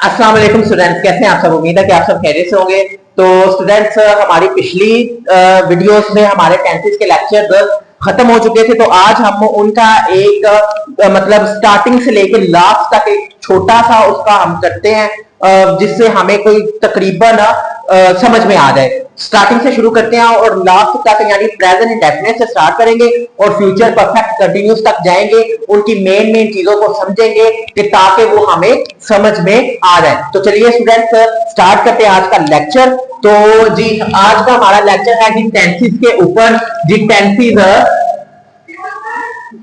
अस्सलाम वालेकुम स्टूडेंट्स, कैसे हैं आप सब। उम्मीद है कि आप सब खैरियत से होंगे। तो स्टूडेंट्स, हमारी पिछली वीडियोस में हमारे टेंसेस के लेक्चर खत्म हो चुके थे। तो आज हम उनका एक मतलब स्टार्टिंग से लेकर लास्ट तक एक छोटा सा उसका हम करते हैं, जिससे हमें कोई तकरीबन समझ में आ जाए। स्टार्टिंग से शुरू करते हैं और लास्ट तक यानी प्रेजेंट इंडेफिनिट से स्टार्ट करेंगे और फ्यूचर परफेक्ट कंटिन्यूस तक जाएंगे। उनकी मेन चीजों को समझेंगे कि ताकि वो हमें समझ में आ जाए। तो चलिए स्टूडेंट्स, स्टार्ट करते हैं आज का लेक्चर। तो जी, आज का हमारा लेक्चर है जी टेंसेस के ऊपर। जी टेंसेस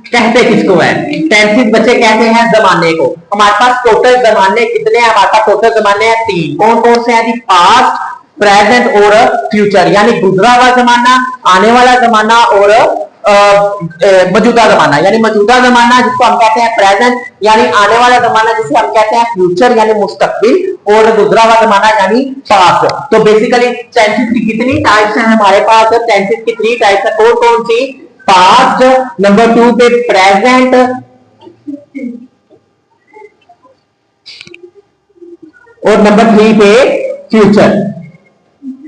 कहते किसको है? टेंसेस बच्चे कहते हैं जमाने को। हमारे पास टोटल जमाने कितने हैं? हमारे पास टोटल जमाने हैं 3। कौन कौन से हैं जी? पास्ट, प्रेजेंट और फ्यूचर, यानी गुजरा हुआ जमाना, आने वाला जमाना और मौजूदा जमाना। यानी मौजूदा जमाना जिसको हम कहते हैं प्रेजेंट, यानी आने वाला जमाना जिसे हम कहते हैं फ्यूचर यानी मुस्तकबिल, और गुजरा हुआ जमाना यानी पास्ट। तो बेसिकली टेंसेस की कितनी टाइप्स हैं हमारे पास? टेंसेस की 3 टाइप्स है। कौन कौन सी? पास्ट, नंबर 2 पे प्रेजेंट और नंबर 3 पे फ्यूचर।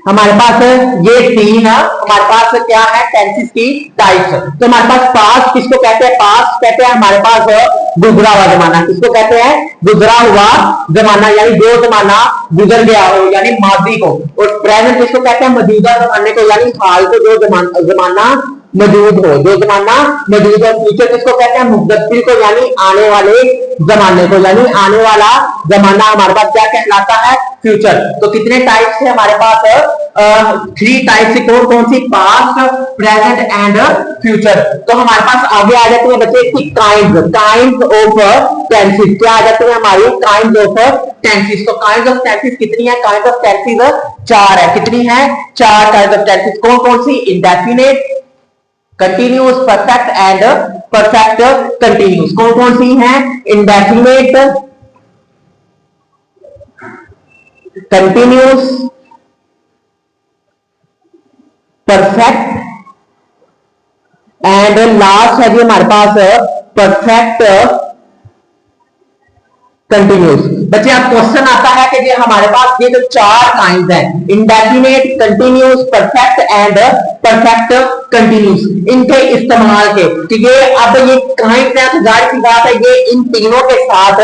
हमारे पास ये 3 हमारे पास क्या है टेंसेस की टाइप्स। तो हमारे पास पास्ट किसको कहते हैं? पास्ट कहते हैं हमारे पास गुजरा हुआ जमाना। किसको कहते हैं? गुजरा हुआ जमाना, यानी जो जमाना गुजर गया हो, यानी माजी को। और प्रेजेंट किसको कहते हैं? मौजूदा जमाने को, यानी हाल को जो जमाना मौजूद हो, जो जमाना मौजूद हो। फ्यूचर किसको कहते हैं? मुस्तकबिल को, यानी आने वाले जमाने को, यानी आने वाला जमाना हमारे पास क्या कहलाता है? फ्यूचर। तो कितने टाइप्स है हमारे पास? 3 टाइप्स से। कौन कौन सी? Past, present and future. तो हमारे पास आगे आ जाते हैं बच्चे की काइंड ऑफ टेंसेस। क्या आ जाते हैं हमारी? Kind of tenses. तो काइंड ऑफ टेंसेस कितनी है? काइंड ऑफ टेंसेस 4 है। कितनी है? 4 काइंड ऑफ टेंसेस। कौन कौन सी? Indefinite, continuous, perfect and perfect continuous. कौन कौन सी हैं? Indefinite, continuous, perfect and last है जी हमारे पास परफेक्ट कंटिन्यूस। बच्चे अब क्वेश्चन आता है कि हमारे पास ये जो 4 काइंड है, indefinite, continuous, perfect and perfect continuous, इनके इस्तेमाल के, ठीक है। अब ये काइंड है तो जाहिर सी बात है ये इन तीनों के साथ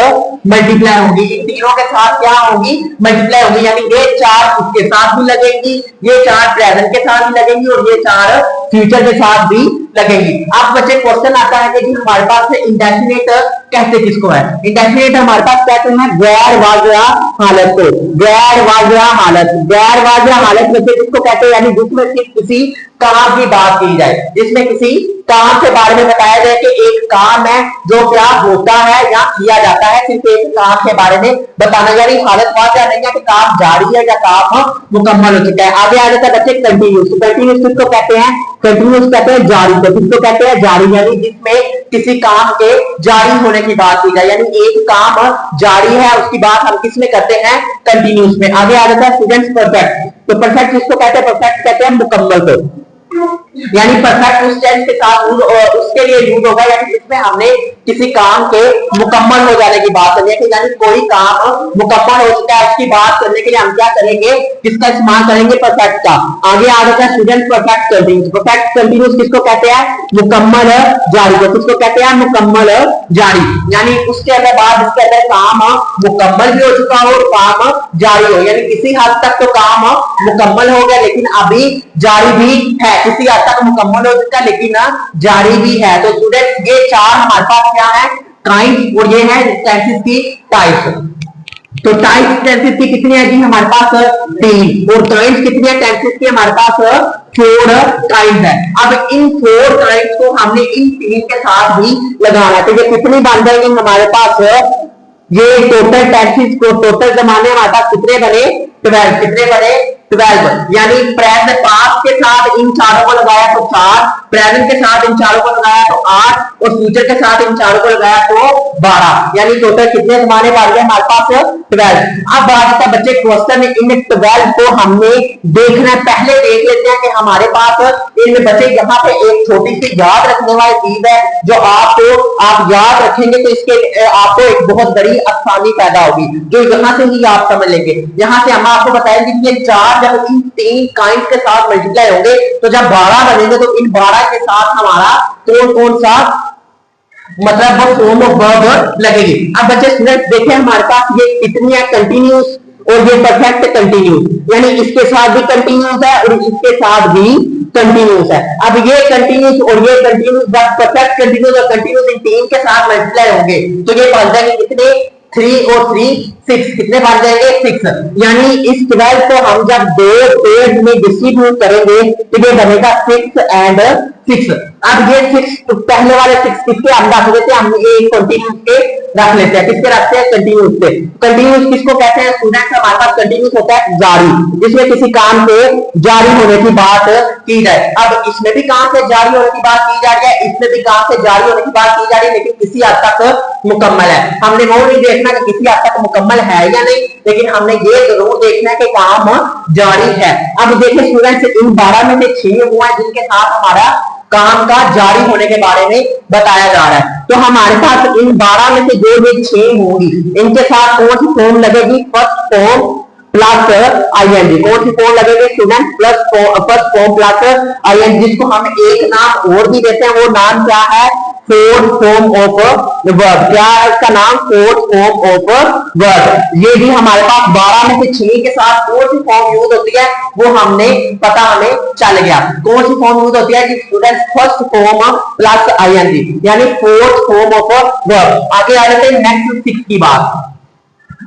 मल्टीप्लाई होगी। इन तीनों के साथ क्या होगी? मल्टीप्लाई होगी। यानी ये 4 इसके साथ भी लगेंगी, ये 4 प्रेजेंट के साथ भी लगेंगी और ये 4 फ्यूचर के साथ भी लगेंगी। अब बच्चे क्वेश्चन आता है कि हमारे पास इंडेफिनिट कहते किसको है? इंडेफिनिट हमारे पास कहते हैं गैर वाज़िया हालत को। गैर वाज़िया हालत, गैर वाज़िया हालत बच्चे किसको कहते हैं? यानी जिसमें सिर्फ किसी काम की बात की जाए, जिसमें किसी काम के बारे में बताया जाए कि एक काम है जो क्या होता है या किया जाता है, सिर्फ एक काम के बारे में बताना। यानी हालत वाज़िया नहीं है कि काम जारी है या काम मुकम्मल हो चुका है। आगे आ जाता है बच्चे कंटिन्यूस। कंटिन्यूस किसको कहते हैं? कंटिन्यूस कहते हैं जारी को। किसको कहते हैं? जारी, यानी जिसमें किसी काम के जारी होने की बात की जाए, यानी एक काम जारी है उसकी बात हम किसमें करते हैं? कंटिन्यूस में। आगे आ जाता है स्टूडेंट्स परफेक्ट। तो परफेक्ट किसको कहते हैं? परफेक्ट कहते हैं मुकम्मल को, यानी परफेक्ट उस टेंस के साथ उसके लिए यूज होगा यानी जिसमें हमने किसी काम के मुकम्मल हो जाने की बात करनी है। यानी कोई काम मुकम्मल हो चुका है उसकी बात करने के लिए हम क्या करेंगे? किसका इस्तेमाल करेंगे? परफेक्ट का। आगे आ जाता है student perfect continuous. Perfect continuous किसको कहते हैं? मुकम्मल जारी को। किसको कहते हैं? मुकम्मल जारी, यानी उसके अंदर बाद जिसके अंदर काम मुकम्मल भी हो चुका हो और काम जारी हो, यानी किसी हद तक तो काम मुकम्मल हो गया लेकिन अभी जारी भी है, किसी हद तक मुकम्मल हो चुका लेकिन जारी भी है। तो स्टूडेंट ये 4 हमारे पास क्या है? काइंड, और ये है टेंसेस की टाइप्स। तो टाइप्स टेंसेस की कितनी है जी? हमारे पास 3। और काइंड्स कितनी है टेंसेस की? हमारे पास 4 काइंड है। अब इन 4 काइंड्स को हमने इन 3 के साथ भी लगाना है। तो ये कितनी बन जाएंगे हमारे पास? ये टोटल टेंसेस को, टोटल जमाने हमारे पास कितने बने? 12। कितने बने? 12, यानी प्रेजेंट पास्ट के साथ इन चारों को लगाया तो 4, प्रेजेंट के साथ इन चारों को लगाया तो 8 और फ्यूचर के साथ इन चारों को लगाया तो 12, यानी टोटल कितने जमाने वाले हैं हमारे पास 12। अब बात आता है बच्चे क्वेश्चन इन 12 को हमने देखना, पहले देख लेते हैं कि हमारे पास इनमें बच्चे यहाँ पे एक छोटी सी याद रखने वाली चीज है जो आप याद रखेंगे तो इसके आपको एक बहुत बड़ी आसानी पैदा होगी, जो यहाँ से ही आप समझ लेंगे। यहाँ से हम आपको बताएंगे कि ये 4 जब इन 3 काइंड के साथ मल्टीप्लाई होंगे तो जब 12 बनेंगे तो इन 12 के साथ हमारा कौन कौन सा मतलब वो फॉर्म ऑफ वर्ब लगेगी। अब बच्चे स्टूडेंट देखें हमारे पास ये कितनी है कंटिन्यूस और ये परफेक्ट कंटिन्यूस, यानी इसके साथ भी कंटिन्यूस है और इसके साथ भी कंटिन्यूस है। अब ये कंटिन्यूस और ये कंटिन्यूस जब परफेक्ट कंटिन्यूस और कंटिन्यूस इन 3 के साथ मल्टीप्लाई होंगे तो ये बन जाएंगे कितने 3 और 3 6, कितने बन जाएंगे 6, यानी इस 12 को हम जब 2 पेज में डिस्ट्रीब्यूट करेंगे तो ये बनेगा 6 एंड 6। अब ये 6 तो पहले वाले 6 किसके हम रख देते हैं, हम ये कंटिन्यूस के रख लेते हैं, किसके रखते हैं कंटिन्यूस के। कंटिन्यूस किसको कहते हैं स्टूडेंट्स, हमारे पास कंटिन्यूस होता है जारी, जिसमें किसी काम के जारी होने की बात की जाए। अब इसमें भी काम से जारी होने की बात की जा रही है, इसमें भी काम से जारी होने की बात की जा रही है, लेकिन किसी हद तक मुकम्मल है। हमने वो नहीं देखना कि किसी हद तक मुकम्मल है या नहीं, लेकिन हमने ये जरूर देखना है कि काम जारी है। अब देखिए स्टूडेंट्स इन 12 में से 6 हुआ है जिनके साथ हमारा काम का जारी होने के बारे में बताया जा रहा है। तो हमारे पास इन 12 में से जो भी 6 होंगी इनके साथ कौन सी फॉर्म लगेगी, फर्स्ट फॉर्म प्लस आईएनजी। कौन सी फॉर्म लगेगी student, first form plus ING, जिसको हम एक नाम और भी देते हैं, वो नाम क्या है फोर्थ फॉर्म ऑफ वर्ब। क्या है इसका नाम, फोर्थ फॉर्म ऑफ वर्ब। ये भी हमारे पास 12 में से 6 के साथ कौन सी फॉर्म यूज होती है वो हमने पता हमें चल गया। कौन सी फॉर्म यूज होती है कि student first form plus ING, यानी फोर्थ फॉर्म ऑफ वर्ब। आगे आ जाते हैं नेक्स्ट 6 की बात।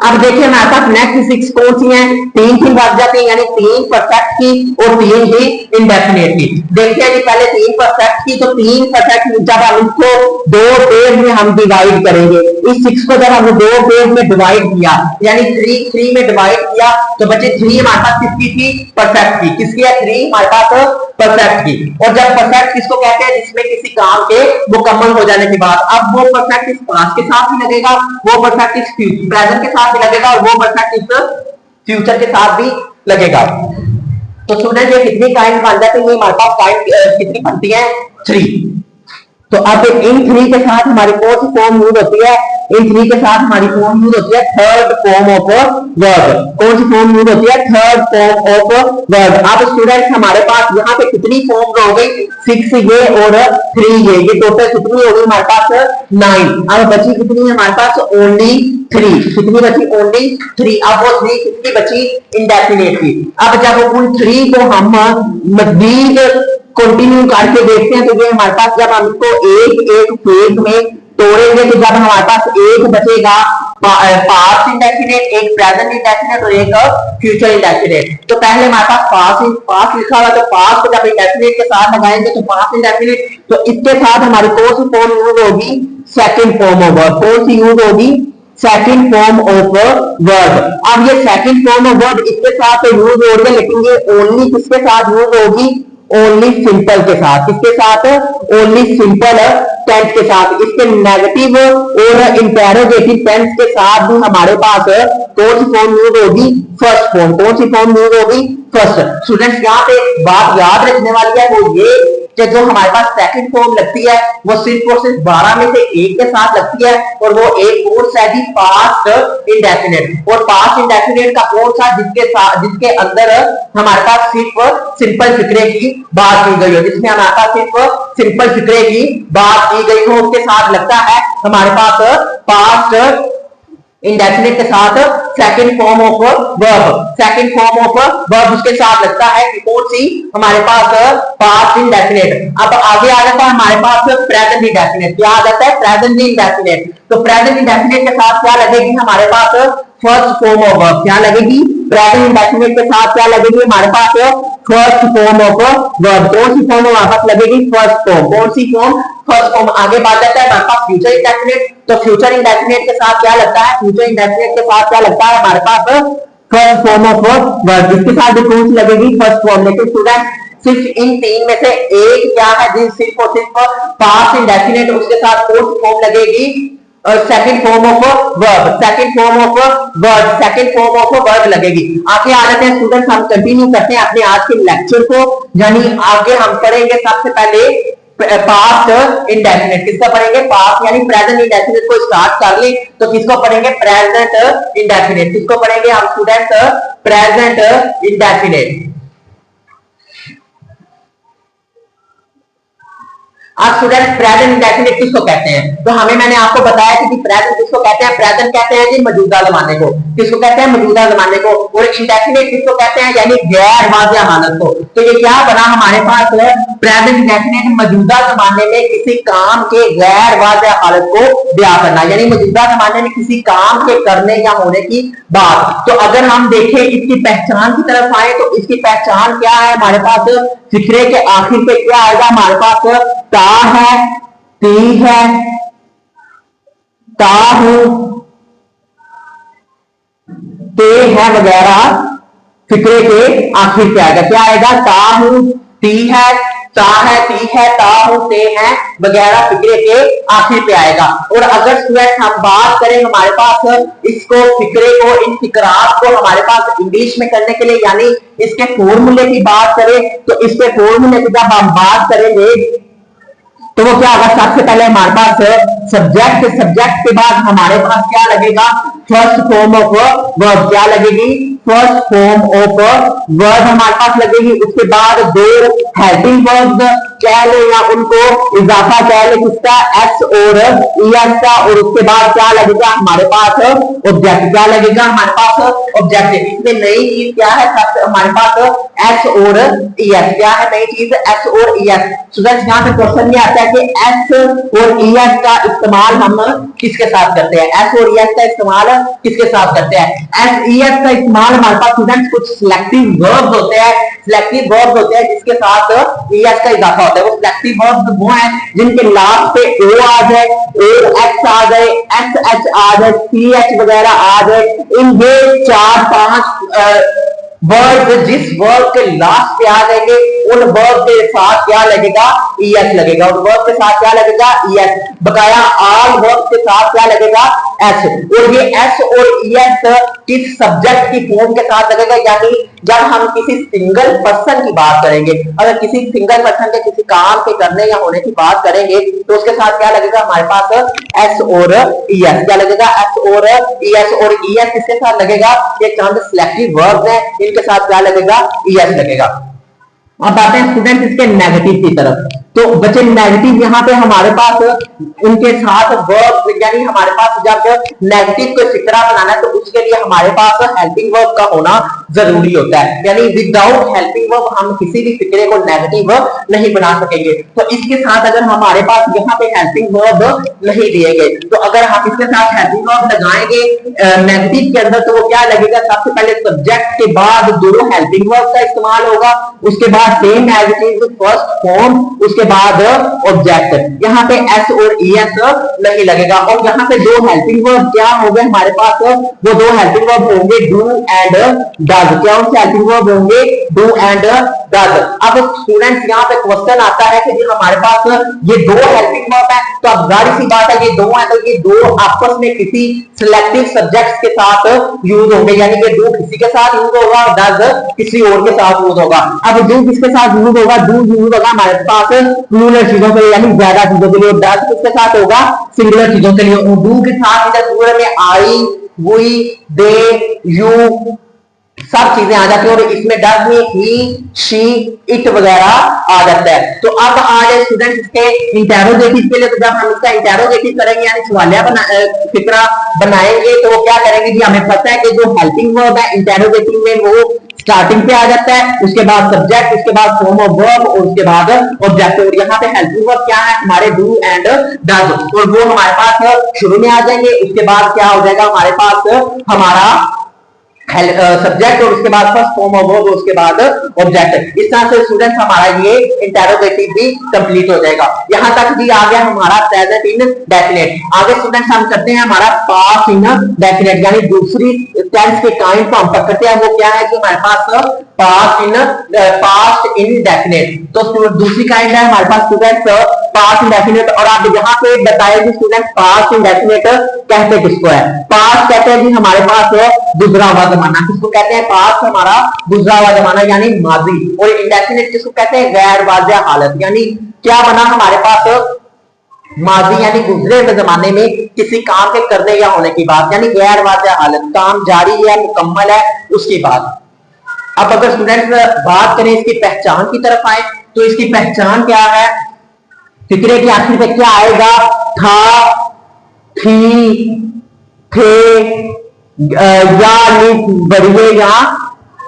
अब देखिए हमारे पास नेक्स्ट 6 कौन सी हैं, 3 बच जाती है, यानी 3 परफेक्ट की और 3 ही इंडेफिनेट की। देखते हैं कि पहले 3 परफेक्ट की, तो 3 परफेक्ट जब हम इसको 2 पेज में हम डिवाइड करेंगे, इस 6 को जब हमने 2 पेज में डिवाइड किया यानी 3 में डिवाइड किया तो बच्चे 3 हमारे पास किसकी थी, परफेक्ट की। किसकी है 3 हमारे पास परफेक्ट की। और जब परफेक्ट किसको कहते हैं, जिसमें किसी काम के मुकम्मल हो जाने के बाद, अब वो परफेक्ट इस पास्ट के साथ भी लगेगा, वो परफेक्ट इस प्रेजेंट के साथ भी लगेगा और वो परफेक्ट इस फ्यूचर के साथ भी लगेगा। तो स्टूडेंट ये कितनी काइंड बन जाती है, हमारे पास काइंड कितनी बनती है 3। तो अब इन 3 के साथ हमारी कौन सी फॉर्म यूज होती है, इन 3 के साथ हमारी फॉर्म यूज होती है थर्ड फॉर्म ऑफ वर्ब। कौन सी फॉर्म यूज होती है, थर्ड फॉर्म ऑफ वर्ब। अब स्टूडेंट्स हमारे पास यहाँ पे कितनी फॉर्म हो गई, 6 ये और 3 ये टोटल कितनी होगी हमारे पास 9। अब बची कितनी है हमारे पास ओनली 3, कितनी बची ओनली 3। अब वो 3 कितनी बची, इंडेफिनेट की। अब जब उन 3 को हम मजीद कंटिन्यू करके देखते हैं तो ये हमारे पास जब हम इसको एक एक फेज में तोड़ेंगे तो जब हमारे पास एक बचेगा पास्ट इंडेफिनेट, एक प्रेजेंट इंडेफिनेट और एक फ्यूचर इंडेफिनेट। तो पहले हमारे पास पास्ट लिखा हुआ, तो पास्ट को जब इंडेफिनेट के साथ लगाएंगे तो पास्ट इंडेफिनेट, तो इसके साथ हमारी कौन सी फॉर्म यूज होगी, सेकंड फॉर्म ऑफ वर्ब। कौन सी यूज होगी, सेकंड फॉर्म ऑफ वर्ब। अब ये सेकंड फॉर्म ऑफ वर्ब इसके साथ यूज हो रही है, लेकिन ये ओनली किसके साथ यूज होगी, ओनली सिंपल के साथ। किसके साथ, ओनली सिंपल टेंस के साथ। इसके नेगेटिव और इंटेरोगेटिव टेंस के साथ भी हमारे पास कौन सी फॉर्म यूज होगी, फर्स्ट फॉर्म। कौन सी फॉर्म यूज होगी, फर्स्ट। स्टूडेंट्स यहाँ पे बात याद रखने वाली है वो ये कि जो हमारे पास सेकंड फॉर्म लगती है वो सिर्फ और सिर्फ 12 में से एक के साथ लगती है, और वो एक कोर्स है पास्ट इंडेफिनेट। और पास्ट इंडेफिनेट का कोर्स है जिसके अंदर हमारे पास सिर्फ सिंपल फिक्रे की बात की गई हो, जिसमें हमारे पास सिर्फ सिंपल फिक्रे की बात की गई हो, उसके साथ लगता है हमारे पास पास्ट इंडेफिनेट के साथ second form of verb. Second form of verb उसके साथ लगता है कि कौन सी हमारे पास पास्ट इंडेफिनेट। अब आगे आ जाता है हमारे पास प्रेजेंट इंडेफिनेट। क्या आ जाता है, प्रेजेंट इंडेफिनेट। तो प्रेजेंट इंडेफिनेट के साथ क्या लगेगी हमारे पास, फर्स्ट फॉर्म ऑफ वर्ब। क्या लगेगी, प्रेजेंट इंडेफिनेट के साथ क्या लगेगी हमारे पास, फर्स्ट फॉर्म ऑफ वर्ब। कौन सी फॉर्म हमारे पास लगेगी, फर्स्ट फॉर्म। कौन सी फॉर्म, फर्स्ट फॉर्म। आगे बात जाता है हमारे पास फ्यूचर इंडेफिनेट। तो फ्यूचर इंडेफिनेट के साथ क्या लगता है, फ्यूचर इंडेफिनेट के साथ क्या लगता है हमारे पास, फर्स्ट फॉर्म ऑफ वर्ब, जिसके साथ भी कौन सी लगेगी, फर्स्ट फॉर्म। लेकिन स्टूडेंट सिर्फ इन तीन में से एक क्या है जी, सिर्फ और सिर्फ पास्ट इंडेफिनिट, उसके साथ कौन सी फॉर्म लगेगी, second form of verb, second form of verb, second form of verb लगेगी। आगे आ जाते हैं स्टूडेंट्स, हम कंटिन्यू करते हैं अपने आज के लेक्चर को, यानी आगे हम पढ़ेंगे सबसे पहले पास्ट इंडेफिनिट। किसका पढ़ेंगे, पास्ट यानी प्रेजेंट इंडेफिनिट को स्टार्ट कर ले तो किसको पढ़ेंगे, प्रेजेंट इंडेफिनिट। किसको पढ़ेंगे हम स्टूडेंट, प्रेजेंट इंडेफिनिट। अब स्टूडेंट प्रेजेंट इंडेफिनिट किसको कहते हैं, तो हमें मैंने आपको बताया कि प्रेजेंट किसको कहते हैं, प्रेजेंट कहते हैं जी मौजूदा जमाने को। किसको कहते हैं, मौजूदा जमाने को। और इंडेफिनिट किसको कहते हैं, यानी गैर वाज़ेह हालत को। तो ये क्या बना हमारे पास, प्रेजेंट इंडेफिनिट मौजूदा जमाने में किसी काम के गैर वाज़ेह हालत को बयां करना, यानी मौजूदा जमाने में किसी काम के करने या होने की बात। तो अगर हम देखें इसकी पहचान की तरफ आए तो इसकी पहचान क्या है हमारे पास, फिक्रे के आखिर पे क्या आएगा हमारे पास, ता है, ती है, ता हूं, ते है वगैरह फिक्रे के आखिर पे आएगा। क्या आएगा, ता हूं, ती है, ता है, ती है, ता हूं, ते है वगैरह फिक्रे के आखिर पे आएगा। और अगर स्टूडेंट हम बात करें हमारे पास इसको, फिक्रे को, इन फिक्रात को हमारे पास इंग्लिश में करने के लिए, यानी इसके फॉर्मूले की बात करें तो इसके फॉर्मूले की जब हम बात करेंगे तो वो क्या होगा, सबसे पहले हमारे पास सब्जेक्ट, सब्जेक्ट के बाद हमारे पास क्या लगेगा, फर्स्ट फॉर्म ऑफ वर्ब। क्या लगेगी, फर्स्ट फॉर्म ऑफ वर्ब हमारे पास लगेगी। उसके बाद दो हेल्पिंग वर्ब्स कह ले या उनको इजाफा कह ले किसका, एस और ईएस का। और उसके बाद क्या लगेगा हमारे पास, ऑब्जेक्ट। क्या लगेगा हमारे पास, ऑब्जेक्ट। इसमें नई चीज क्या है, हमारे पास एस और ईएस। क्या है नई चीज, एस और ईएस। स्टूडेंट्स यहाँ पे क्वेश्चन में आता है कि एस और ईएस का इस्तेमाल हम किसके साथ करते हैं, एस और ईएस का इस्तेमाल किसके साथ करते हैं। एस ईएस का इस्तेमाल हमारे पास स्टूडेंट्स कुछ सिलेक्टिव वर्ब्स होते हैं, सिलेक्टिव वर्ब्स होते हैं जिसके साथ ईएस का इजाफा होता है। वो सिलेक्टिव वर्ब्स वो हैं जिनके लास्ट पे ओ आ जाए, ओ एक्स आ जाए, एस एच आ जाए, सी एच वगैरह आ जाए। इन ये 4-5 वर्ड जिस वर्ब के लास्ट पे आ जाएंगे उन वर्ब के साथ क्या लगेगा, ईएस लगेगा। उन वर्ब के साथ क्या लगेगा, ईएस। बकाया ऑल वर्ब के साथ क्या लगेगा, एस। और ये एस और ईएस किस सब्जेक्ट की फॉर्म के साथ लगेगा, यानी जब हम किसी सिंगल पर्सन की बात करेंगे, अगर किसी सिंगल पर्सन के किसी काम के करने या होने की बात करेंगे तो उसके साथ क्या लगेगा हमारे पास, एस और ईएस। क्या लगेगा, एस और ईएस। और ईएस किसके साथ लगेगा, ये चंद सिलेक्टिव वर्ब्स हैं, इनके साथ क्या लगेगा, ईएस लगेगा। अब आते हैं स्टूडेंट इसके नेगेटिव की तरफ। तो बच्चे नेगेटिव यहाँ पे हमारे पास उनके साथ वर्ब, यानी हमारे पास जब नेगेटिव को फिक्रा बनाना है तो उसके लिए हमारे पास हेल्पिंग वर्ब का होना जरूरी होता है। यानी विदाउट हेल्पिंग वर्ब हम किसी भी फिक्रे को नेगेटिव नहीं बना सकेंगे। तो इसके साथ अगर हमारे पास यहाँ पे हेल्पिंग वर्ब नहीं दिए गए तो अगर हम इसके साथ हेल्पिंग वर्ब लगाएंगे नेगेटिव के अंदर तो वो क्या लगेगा, सबसे पहले सब्जेक्ट के बाद दो हेल्पिंग वर्ब का इस्तेमाल होगा, उसके बाद same as it is first form, उसके बाद ऑब्जेक्ट। यहाँ पे एस और ईएस नहीं लगेगा। और यहाँ पे दो हेल्पिंग वर्ब क्या हो गए हमारे पास, वो दो हेल्पिंग वर्ब होंगे डू एंड डज। क्या उनसे हेल्पिंग वर्ब होंगे, डू एंड डज। अब स्टूडेंट्स यहाँ पे क्वेश्चन आता है कि हमारे पास ये दो हेल्पिंग वर्ब है तो अब जाहिर सी बात है ये दो है तो ये दो आपस में किसी सिलेक्टिव सब्जेक्ट्स के साथ यूज होंगे, यानी कि डू किसी के साथ यूज होगा, डज किसी और के साथ यूज होगा। अब डू किसके साथ यूज होगा, डू यूज होगा हमारे पास प्लूरल चीजों के लिए, यानी ज्यादा चीजों के लिए। डज किसके साथ होगा, सिंगुलर चीजों के लिए। डू के साथ इधर प्लूरल में आई, वी, दे, यू सब चीजें आ जाती है और इसमें डज में ही, शी, इट वगैरह आ जाता है। तो अब आज स्टूडेंट इसके इंटेरोगेटिव के लिए, तो जब हम इसका इंटेरोगेटिव करेंगे यानी सवालिया फिक्रा बनाएंगे तो वो क्या करेंगे जी, हमें पता है कि जो हेल्पिंग वर्ब है इंटेरोगेटिव में वो स्टार्टिंग पे आ जाता है, उसके बाद सब्जेक्ट, उसके बाद फॉर्म ऑफ वर्ब और उसके बाद ऑब्जेक्ट। और यहाँ पे हेल्पिंग वर्ब क्या है हमारे, डू एंड डज, और वो हमारे पास शुरू में आ जाएंगे। उसके बाद क्या हो जाएगा हमारे पास, हमारा सब्जेक्ट और उसके बाद फर्स्ट फॉर्म ऑफ वर्ब, उसके बाद ऑब्जेक्ट। इस तरह से स्टूडेंट्स हमारा ये इंटेरोगेटिव भी कंप्लीट हो जाएगा। यहां तक भी आ गया हमारा प्रेजेंट इंडेफिनिट। आगे स्टूडेंट्स हम करते हैं हमारा पास्ट इंडेफिनिट, यानी दूसरी टेंस के काइंड को हम पकड़ते हैं। वो क्या है कि हमारे पास पास्ट इंडेफिनिट। तो दूसरी काइंड है हमारे पास स्टूडेंट्स पास्ट इंडेफिनिट। और आप यहाँ पे बताएगी स्टूडेंट पास्ट इंडेफिनिट कहते किसको है? पास्ट कहते हैं जी हमारे पास गुजरा हुआ जमाना। किसको कहते हैं? पास्ट हमारा गुजरा हुआ जमाना यानी माजी। और इंडेफिनिट किसको कहते हैं? गैर वाज़िह हालत। यानी क्या बना हमारे पास? माजी यानी गुजरे हुए जमाने में किसी काम के करने या होने की बात, यानी गैर वाज़िह हालत, काम जारी है, मुकम्मल है, उसकी बात। अब अगर स्टूडेंट बात करें इसकी पहचान की तरफ आए तो इसकी पहचान क्या है? फिक्रे के आखिर पे क्या आएगा? था, थी, थे, या बड़िए या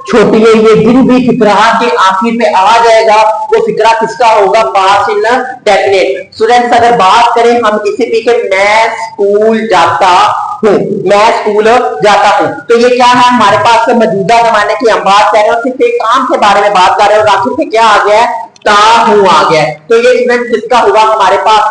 छोटी है, ये जिन भी फिक्रा के आखिर पे आ जाएगा वो फिक्रा किसका होगा? Past indefinite. स्टूडेंट्स अगर बात करें हम किसी भी के मैं स्कूल जाता हूं, मैं स्कूल जाता हूं, तो ये क्या है? हमारे पास मौजूदा जमाने की हम बात कर रहे हैं, सिर्फ एक काम के बारे में बात कर रहे हैं और आखिर पे क्या आ गया है? ता हूं आ गया है। तो ये स्टूडेंट किसका हुआ? हमारे पास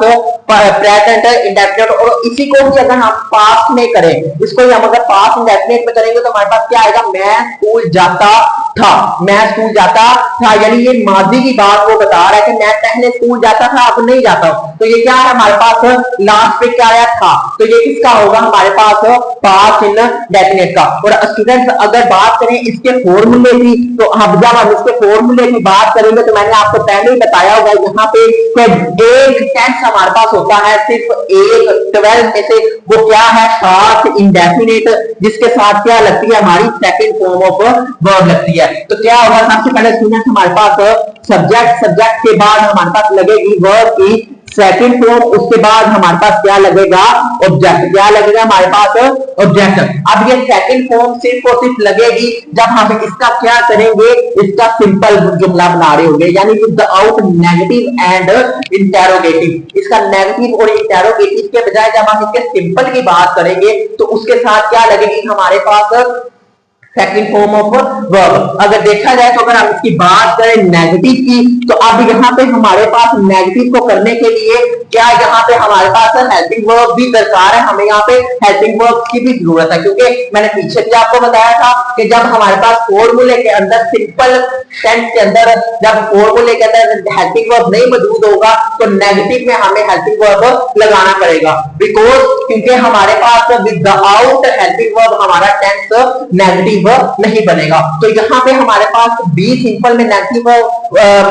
प्रेजेंट इंडेफिनिट। और इसी को भी अगर हम पास्ट में करें, इसको हम अगर पास्ट इंडेफिनिट में करेंगे तो हमारे पास क्या आएगा? मैं स्कूल जाता था, मैं स्कूल जाता था, यानी ये माजी की बात वो बता रहा है कि मैं पहले स्कूल जाता था, अब नहीं जाता हूं। तो ये क्या है? हमारे पास लास्ट पे क्या आया? था। तो ये किसका होगा? हमारे पास पास्ट इंडेफिनिट का। और स्टूडेंट्स अगर बात करें इसके फॉर्मूले की, तो अब जब हम इसके फॉर्मूले की बात करेंगे तो मैंने आपको पहले ही बताया होगा यहाँ पे एक टेंस हमारे पास होता है, सिर्फ एक 12 में से, वो क्या है? पास्ट इंडेफिनिट, जिसके साथ क्या लगती है? हमारी सेकंड फॉर्म ऑफ वर्ब लगती है। तो क्या होगा? सबसे पहले स्टूडेंट हमारे पास सब्जेक्ट, सब्जेक्ट के बाद हमारे पास लगेगी वर्ब की सेकंड फॉर्म, उसके बाद हमारे पास क्या लगेगा? ऑब्जेक्ट। क्या लगेगा हमारे पास? ऑब्जेक्ट। अब ये सेकंड फॉर्म सिर्फ और सिर्फ लगेगी जब हम इसका क्या करेंगे? इसका सिंपल जुमला बना रहे होंगे, यानी विदाउट नेगेटिव एंड इंटेरोगेटिव। इसका नेगेटिव और इंटेरोगेटिव के बजाय जब हम इसके सिंपल की बात करेंगे तो उसके साथ क्या लगेगी हमारे पास? Second form of verb. अगर देखा जाए तो अगर हम इसकी बात करें नेगेटिव की, तो अब यहाँ पे हमारे पास नेगेटिव को करने के लिए क्या यहाँ पे हमारे पास हेल्पिंग वर्ब भी दरकार है। हमें यहाँ पे हेल्पिंग वर्ब की भी जरूरत है, क्योंकि मैंने पीछे भी आपको बताया था कि जब हमारे पास फॉर्मूले के अंदर सिंपल टेंस के अंदर जब फॉर्मूले के अंदर हेल्पिंग वर्ब नहीं मौजूद होगा तो नेगेटिव में हमें हेल्पिंग वर्ब लगाना पड़ेगा। बिकॉज क्योंकि हमारे पास विदाउट हेल्पिंग वर्ब हमारा टेंस नेगेटिव नहीं बनेगा। तो यहाँ पे हमारे पास बी सिंपल में नेगेटिव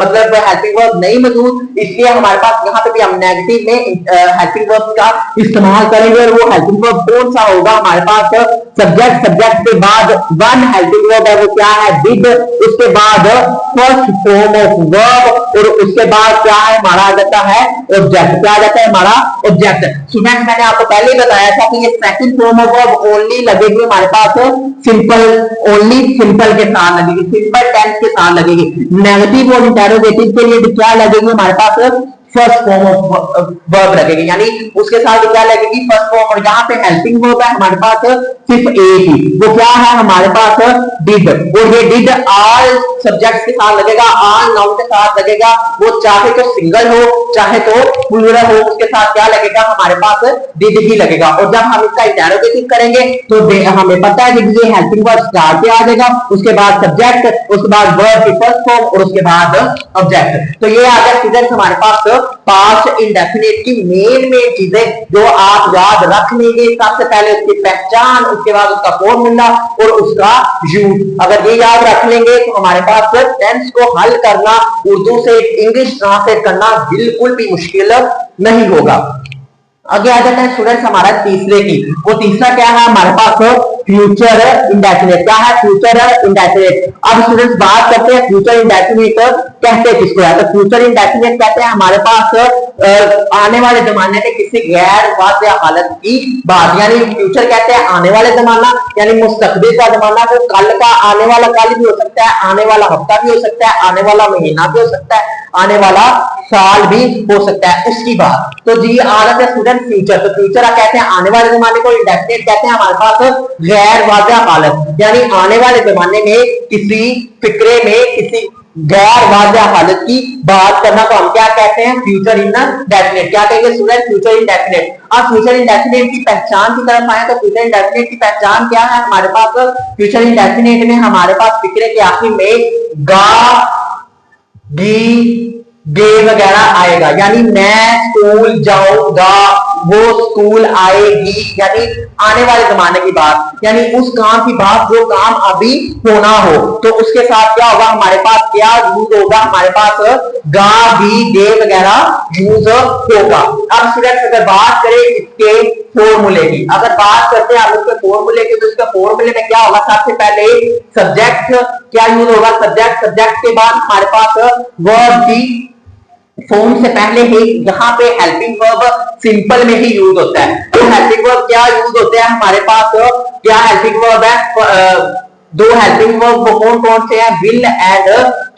मतलब हेल्पिंग वर्ब नहीं मौजूद, इसलिए हमारे पास यहाँ पे भी हम नेगेटिव में हेल्पिंग वर्ब का इस्तेमाल करेंगे। और वो हेल्पिंग वर्ब कौन सा होगा? हमारे पास सब्जेक्ट, सब्जेक्ट के बाद वन हेल्पिंग वर्ब है, वो क्या है? डिड। उसके बाद फर्स्ट फॉर्म ऑफ वर्ब और उसके बाद क्या है? हमारा आ जाता है ऑब्जेक्ट। क्या आ जाता है? हमारा ऑब्जेक्ट। स्टूडेंट मैंने आपको पहले ही बताया था कि ये second form of verb only लगेगी हमारे पास सिंपल, ओनली सिंपल के साथ लगेगी, सिंपल टेंस के साथ लगेगी। नेगेटिव और इंटेरोगेटिव के लिए क्या लगेगी हमारे पास? फर्स्ट फॉर्म ऑफ वर्ब लगेगी, यानी उसके साथ क्या लगेगी? First form. और यहाँ पे हेल्पिंग वर्ब है हमारे पास सिर्फ एक ही, वो क्या है? हमारे पास डिड। और ये डिड ऑल सब्जेक्ट्स के साथ लगेगा, ऑल नाउन के साथ लगेगा। वो चाहे तो सिंगल हो चाहे तो प्लूरल हो, उसके साथ क्या लगेगा? हमारे पास डिड ही लगेगा। और जब हम इसका इंटेरोगेटिव करेंगे तो हमें पता है कि ये हेल्पिंग वर्ब स्टार्ट पे आ जाएगा, उसके बाद सब्जेक्ट, उसके बाद वर्ब की फर्स्ट फॉर्म और उसके बाद ऑब्जेक्ट। तो ये आ गया स्टूडेंट्स हमारे पास पास्ट इंडेफिनिट की मेन चीजें जो आप याद रख लेंगे। सबसे पहले उसकी पहचान, उसके बाद उसका फॉर्मूला और उसका यूज। अगर ये याद रख लेंगे तो हमारे पास टेंस को हल करना, उर्दू से इंग्लिश ट्रांसलेट करना बिल्कुल भी मुश्किल नहीं होगा। आगे आ जाते हैं स्टूडेंट्स हमारा तीसरे की। वो तीसरा क्या है हमारे पास? Future indefinite. क्या है? Future indefinite. अब स्टूडेंट्स बात करते हैं फ्यूचर इंडेफिनिट कहते हैं किसको है? तो फ्यूचर इंडेफिनिट कहते हैं हमारे पास आने वाले जमाने में किसी गैर वाक़िया हालत की बात, यानी फ्यूचर कहते हैं आने वाले जमाना, यानी मुस्तकबिल का जमाना। वो कल का, आने वाला कल भी हो सकता है, आने वाला हफ्ता भी हो सकता है, आने वाला महीना भी हो सकता है, आने वाला साल भी हो सकता है उसकी बात। तो जी आलत है स्टूडेंट फ्यूचर, तो फ्यूचर आप कहते हैं आने वाले जमाने को, इंडेफिनिट कहते हैं हमारे पास गैर वाज़ह हालत, यानी आने वाले जमाने में किसी फिक्रे में किसी गैर वाज़ह हालत की बात करना को हम क्या कहते हैं, फ्यूचर इंडेफिनिट। क्या कहेंगे स्टूडेंट, फ्यूचर इंडेफिनिट। अब फ्यूचर इंडेफिनिट की पहचान की तरफ आए तो फ्यूचर इंडेफिनिट की पहचान क्या है हमारे पास, फ्यूचर इंडेफिनिट में हमारे पास फिक्रे के आखिर में गा गी गे वगैरह आएगा, यानी मैं स्कूल जाऊंगा, वो स्कूल आएगी, यानी आने वाले जमाने की बात, यानी उस काम की बात जो काम अभी होना हो, तो उसके साथ क्या होगा हमारे पास, क्या यूज होगा हमारे पास, गा भी गे वगैरह यूज होगा। अब स्टूडेंट्स अगर बात करें इसके फॉर्मूले की, अगर बात करते हैं आप इसके फॉर्मूले की, तो इसके फॉर्मूले में क्या होगा, सबसे पहले सब्जेक्ट क्या यूज होगा, सब्जेक्ट, सब्जेक्ट के बाद हमारे पास वर्ब की फॉर्म से पहले ही यहाँ पे हेल्पिंग वर्ब सिंपल में ही यूज होता है। तो हेल्पिंग वर्ब क्या यूज होते हैं हमारे पास, क्या हेल्पिंग वर्ब है, दो हेल्पिंग वर्ब कौन कौन से हैं, विल एंड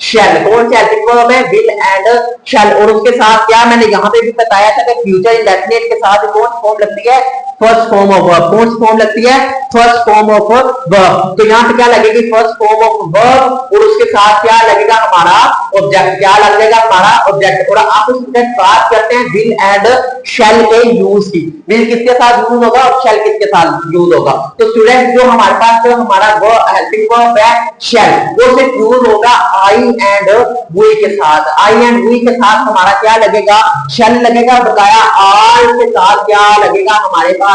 शैल। कौन से हेल्पिंग वर्ब है, विल एंड शैल। और उसके साथ क्या मैंने यहाँ पे भी बताया था कि फ्यूचर इंडेफिनिट के साथ कौन फॉर्म लगती है, फर्स्ट फॉर्म ऑफ वर्ब। कौन सी फॉर्म लगती है, फर्स्ट फॉर्म ऑफ वर्ब। तो यहाँ पे क्या लगेगी, फर्स्ट फॉर्म ऑफ वर्ब, और उसके साथ क्या लगेगा हमारा ऑब्जेक्ट, क्या लगेगा हमारा ऑब्जेक्ट। और आप स्टूडेंट बात करते हैं विल एंड शैल के यूज की, विल किसके साथ यूज होगा और शैल किसके साथ यूज होगा। तो स्टूडेंट जो हमारे पास जो हमारा हेल्पिंग वर्ब है शैल, वो सिर्फ यूज होगा आई एंड वी के साथ। आई एंड वी के साथ हमारा क्या लगेगा, शैल लगेगा। बताया आर के साथ क्या लगेगा हमारे पास,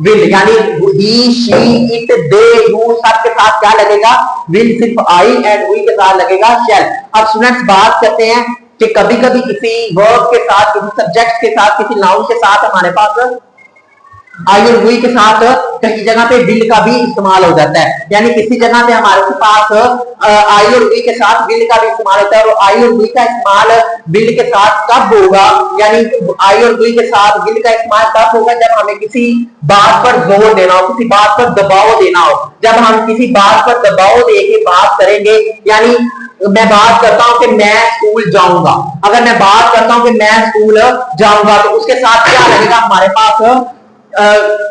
विल, यानी ही शी इट दे यू सब के साथ क्या लगेगा, विल। सिर्फ आई एंड वी के साथ लगेगा शैल। अब स्टूडेंट्स बात करते हैं कि कभी कभी किसी वर्ब के साथ, किसी सब्जेक्ट के साथ, किसी नाउन के साथ हमारे पास आई और वी के साथ कई जगह पे विल का भी इस्तेमाल हो जाता है, यानी किसी जगह पे हमारे पास आई और वी के साथ विल का भी इस्तेमाल होता है। और आई और वी का इस्तेमाल विल के साथ कब होगा, यानी आई और वी के साथ विल का इस्तेमाल तब होगा जब हमें किसी बात पर जोर देना हो, किसी बात पर दबाव देना हो। जब हम किसी बात पर दबाव देके बात करेंगे, यानी मैं बात करता हूं कि मैं स्कूल जाऊंगा, अगर मैं बात करता हूं कि मैं स्कूल जाऊंगा, तो उसके साथ क्या लगेगा हमारे पास,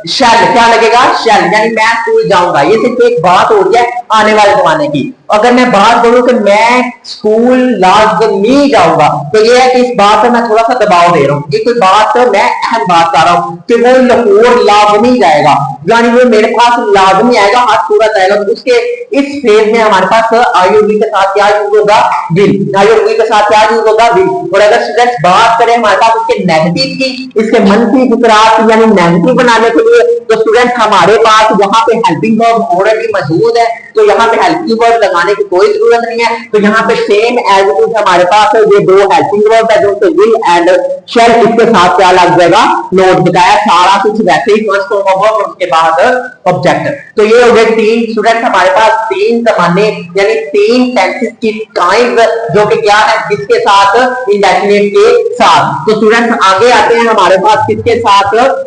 शैल, क्या लगेगा, शैल, यानी मैं स्कूल जाऊंगा। ये सिर्फ एक बात हो रही है आने वाले जमाने की। अगर मैं बात करूं कि मैं स्कूल लाजमी जाऊंगा, तो ये है कि इस बात पर मैं थोड़ा सा दबाव दे रहा हूं, ये कोई बात तो मैं अहम बात कर रहा हूं कि वो लाहौर लाजमी जाएगा, यानी वो मेरे पास लाजमी आएगा, हाथ पूरा जाएगा। तो उसके इस फेज में हमारे पास आईओवी के साथ क्या यूज होगा, विल। आईओवी के साथ क्या यूज होगा, विल। और अगर स्टूडेंट्स बात करें हमारे पास उसके नेगेटिव की, इसके मंफी फिक्रात यानी नेगेटिव बनाने के लिए, तो स्टूडेंट्स हमारे पास यहाँ पे हेल्पिंग वर्ब ऑलरेडी मौजूद है, तो यहाँ पे हेल्पिंग वर्ब लगाने की कोई जरूरत नहीं है। तो यहाँ पे सेम एज इट इज हमारे पास ये दो हेल्पिंग वर्ब है, जो कि विल एंड शैल, इसके साथ क्या लग जाएगा, नोट बताया, सारा कुछ वैसे ही फर्स्ट फॉर्म ऑफ वर्ब, उसके बाद ऑब्जेक्ट। तो ये हो गए तीन स्टूडेंट्स हमारे पास, तीन जमाने यानी तीन टेंसेस की काइंड, जो कि क्या है, जिसके साथ, इंडेफिनिट के साथ। तो स्टूडेंट्स आगे आते हैं हमारे पास किसके साथ,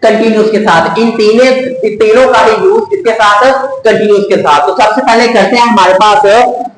कंटिन्यूस के साथ। इन तीनों का ही यूज किसके साथ, कंटिन्यूस के साथ। तो सबसे पहले करते हैं हमारे पास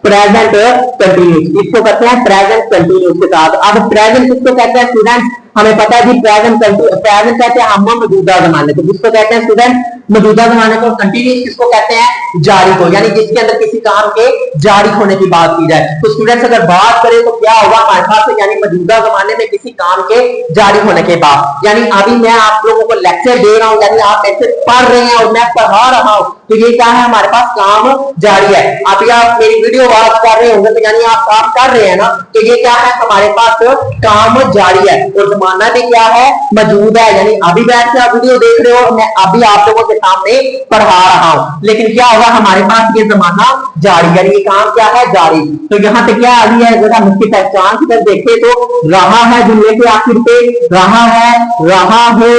प्रेजेंट कंटिन्यूस, इसको करते हैं प्रेजेंट कंटिन्यूस के साथ। अब प्रेजेंट किसको कहते हैं स्टूडेंट, हमें पता है कि प्रेजेंट कहते हैं हम मौजूदा जमाने को, जिसको कहते हैं स्टूडेंट मौजूदा जमाने को। कंटिन्यूस किसको कहते हैं, जारी को, यानी जिसके अंदर किसी काम के जारी होने की बात की जाए। तो स्टूडेंट्स अगर बात करें तो क्या होगा हमारे पास, यानी मौजूदा जमाने में किसी काम के जारी होने के बाद, यानी अभी मैं आप लोगों को लेक्चर दे रहा हूं, यानी आप लेक्चर पढ़ रहे हैं और मैं पढ़ा रहा हूं, तो ये क्या है हमारे पास, काम जारी है। अभी आप मेरी वीडियो वॉच कर रहे होंगे, तो यानी आप काम कर रहे हैं ना, तो ये क्या है हमारे पास, काम जारी है। और जमाना भी क्या है, मौजूद है, यानी अभी बैठ के आप वीडियो देख रहे हो, मैं अभी आप लोगों के सामने पढ़ा रहा हूं, लेकिन क्या होगा हमारे पास, ये जमाना जारी, यानी ये काम क्या है, जारी। तो यहाँ पे क्या आ रही है, अगर हम इसकी पहचान की तरफ देखें तो रहा है, जुमले के आखिर पे रहा है, रहा है,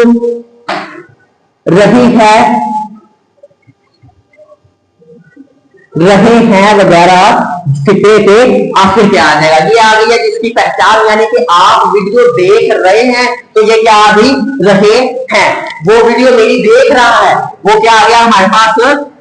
रही है, रहे हैं वगैरह सिक्के के आखिर पे आ जाएगा। ये आ गई है जिसकी पहचान, यानी कि आप वीडियो देख रहे हैं, तो ये क्या आ गई, रहे हैं। वो वीडियो मेरी देख रहा है, वो क्या आ गया हमारे पास,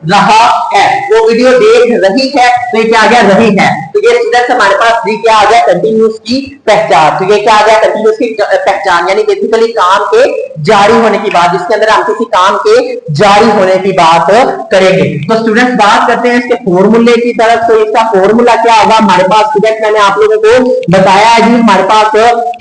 रहा है। वो वीडियो देख रही है, तो ये क्या आ गया, रही है। तो ये स्टूडेंट्स हमारे पास भी क्या आ गया, कंटिन्यूस की पहचान। तो ये क्या आ गया, कंटिन्यूस की पहचान, यानी बेसिकली काम के जारी होने की बात, जिसके अंदर हम किसी काम के जारी होने की बात करेंगे। तो स्टूडेंट्स बात करते हैं इसके फॉर्मूले की तरफ। तो इसका फॉर्मूला क्या होगा हमारे पास, स्टूडेंट मैंने आप लोगों को बताया है जी, हमारे पास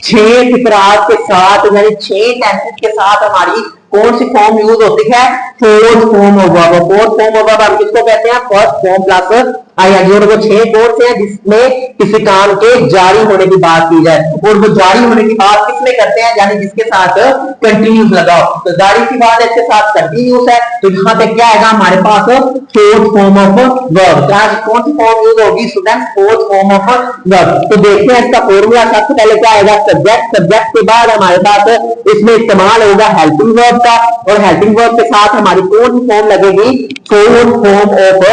6 फिकरात के साथ यानी 6 टेंसेस के साथ हमारी कौन सी फॉर्म यूज होती है, fourth form of verb. Fourth form of verb हम किसको कहते हैं, फर्स्ट फॉर्म प्लस आईएनजी। और वो 6 कोर्स हैं जिसमें किसी काम के जारी होने की बात की जाए, और वो जारी होने की बात किसमें करते हैं, यानी जिसके साथ कंटिन्यूस लगाओ। तो जारी की बात है, इसके साथ कंटिन्यूस है, तो यहां पे क्या आएगा हमारे पास, फोर्थ फॉर्म ऑफ वर्ब। कौन सी फॉर्म यूज होगी student, fourth form of verb. तो देखते हैं इसका फॉर्मूला। सबसे पहले क्या आएगा, सब्जेक्ट। सब्जेक्ट के बाद हमारे पास इसमें इस्तेमाल होगा हेल्पिंग वर्ब का, और हेल्पिंग वर्ब के साथ हमारी कौन सी फॉर्म लगेगी, फोर्थ फॉर्म ऑफ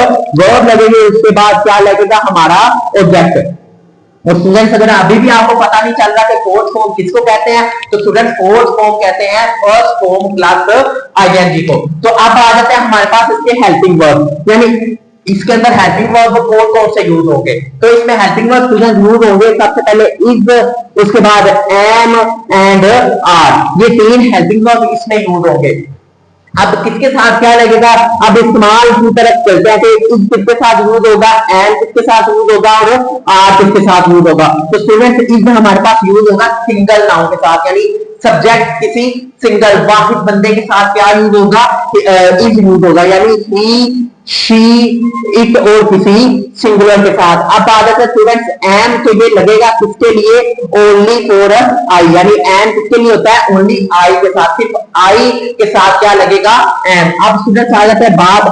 वर्ब लगेगी। उसके बाद क्या लगेगा हमारा ऑब्जेक्ट। और स्टूडेंट्स अगर अभी भी आपको पता नहीं चल रहा कि फोर्थ फॉर्म किसको कहते हैं, तो स्टूडेंट फोर्थ फॉर्म कहते हैं फर्स्ट फॉर्म प्लस आईएनजी को। तो अब आ जाते हैं हमारे पास इसके हेल्पिंग वर्ब, यानी इसके अंदर हेल्पिंग वर्ब कौन कौन से यूज होंगे। तो इसमें हेल्पिंग वर्ब स्टूडेंट यूज होंगे, सबसे पहले इज, उसके बाद एम एंड आर, ये 3 हेल्पिंग वर्ब इसमें यूज होंगे। अब किसके साथ क्या लगेगा, अब इस्तेमाल की तरफ चलते हैं कि इज किसके साथ यूज होगा, एंड किसके साथ यूज होगा, और आर किसके साथ यूज होगा। तो स्टूडेंट इज हमारे पास यूज होगा सिंगल नाउन के साथ, यानी सब्जेक्ट किसी सिंगल वाहिद बंदे के साथ क्या यूज होगा, इज यूज होगा, यानी ही, शी, इट और किसी सिंगुलर के साथ। अब आ जाता है स्टूडेंट्स एम, तो ये लगेगा किसके लिए, ओनली फॉर आई, यानी एम किसके लिए होता है, ओनली आई के साथ, सिर्फ आई के साथ क्या लगेगा, एम। अब स्टूडेंट्स आ जाता है बात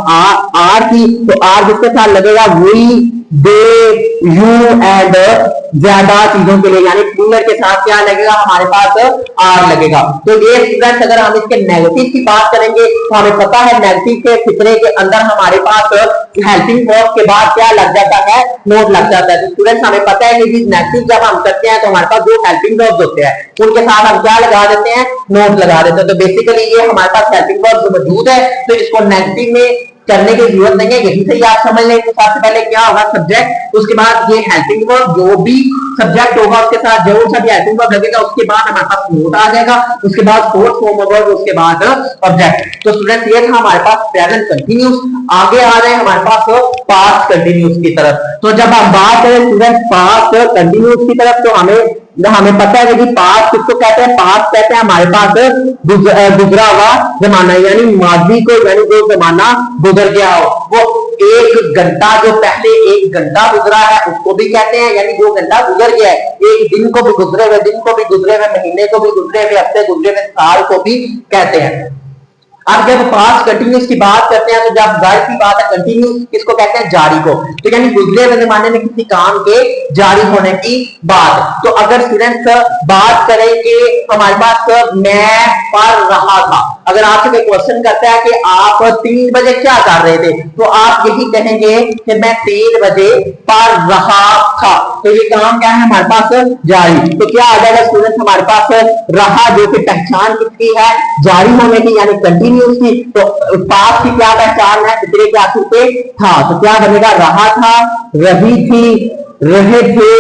आर की, तो आर किसके साथ लगेगा, वी, दे, यू एंड ज्यादा चीजों के लिए, यानी प्लूरल के साथ क्या लगेगा हमारे पास, आर लगेगा। तो ये स्टूडेंट्स अगर हम इसके नेगेटिव की बात करेंगे तो हमें पता है नेगेटिव के फिक्रे के अंदर हमारे पास हेल्पिंग वर्ब के बाद क्या लग जाता है, नोट लग जाता है। तो स्टूडेंट्स हमें पता है कि नेगेटिव जब हम करते हैं तो हमारे पास जो हेल्पिंग वर्ब होते हैं उनके साथ हम क्या लगा देते हैं, नोट लगा देते हैं। तो बेसिकली ये हमारे पास हेल्पिंग वर्ब मौजूद है, तो इसको नेगेटिव में करने की जरूरत नहीं है, यही से ही आप समझ लें। तो सबसे पहले क्या होगा, सब्जेक्ट, उसके बाद ये हेल्पिंग वर्ब, जो भी सब्जेक्ट होगा उसके साथ जरूर सा भी हेल्पिंग वर्ब लगेगा, उसके बाद हमारे पास नोट आ जाएगा, उसके बाद फोर्थ फॉर्म ऑफ वर्ब, उसके बाद ऑब्जेक्ट। तो स्टूडेंट्स ये था हमारे पास प्रेजेंट कंटीन्यूअस। आगे आ रहे हैं हमारे पास पास्ट कंटीन्यूअस की तरफ। तो जब हम बात करें स्टूडेंट पास्ट कंटीन्यूअस की तरफ, तो हमें पता है कि पास्ट किसको कहते हैं, पास्ट कहते हैं हमारे पास गुजरा हुआ जमाना, यानी माजी को, यानी जो जमाना गुजर गया हो। वो 1 घंटा, जो पहले 1 घंटा गुजरा है उसको भी कहते हैं, यानी जो घंटा गुजर गया है, एक दिन को भी गुजरे हुए, दिन को भी गुजरे हुए, महीने को भी गुजरे हुए, हफ्ते गुजरे हुए, साल को भी कहते हैं। अब जब पास्ट कंटिन्यूअस की बात करते हैं, तो जब जारी की बात है, कंटिन्यूअस किसको कहते हैं, जारी को। तो यानी गुजरे हुए जमाने में किसी काम के जारी होने की बात। तो अगर स्टूडेंट्स बात करें कि हमारे पास मैं पढ़ रहा था, अगर आपसे कोई क्वेश्चन करता है कि आप 3 बजे क्या कर रहे थे, तो आप यही कहेंगे कि मैं 3 बजे पढ़ रहा था। तो ये काम क्या है हमारे पास, जारी। तो क्या आ जाएगा स्टूडेंट्स हमारे पास रहा, जो कि पहचान किसकी है, जारी होने की, यानी कंटिन्यू की। तो पास्ट की क्या पहचान है, पिछले के आखिर पे था, तो क्या बनेगा, रहा था, रही थी, रहे थे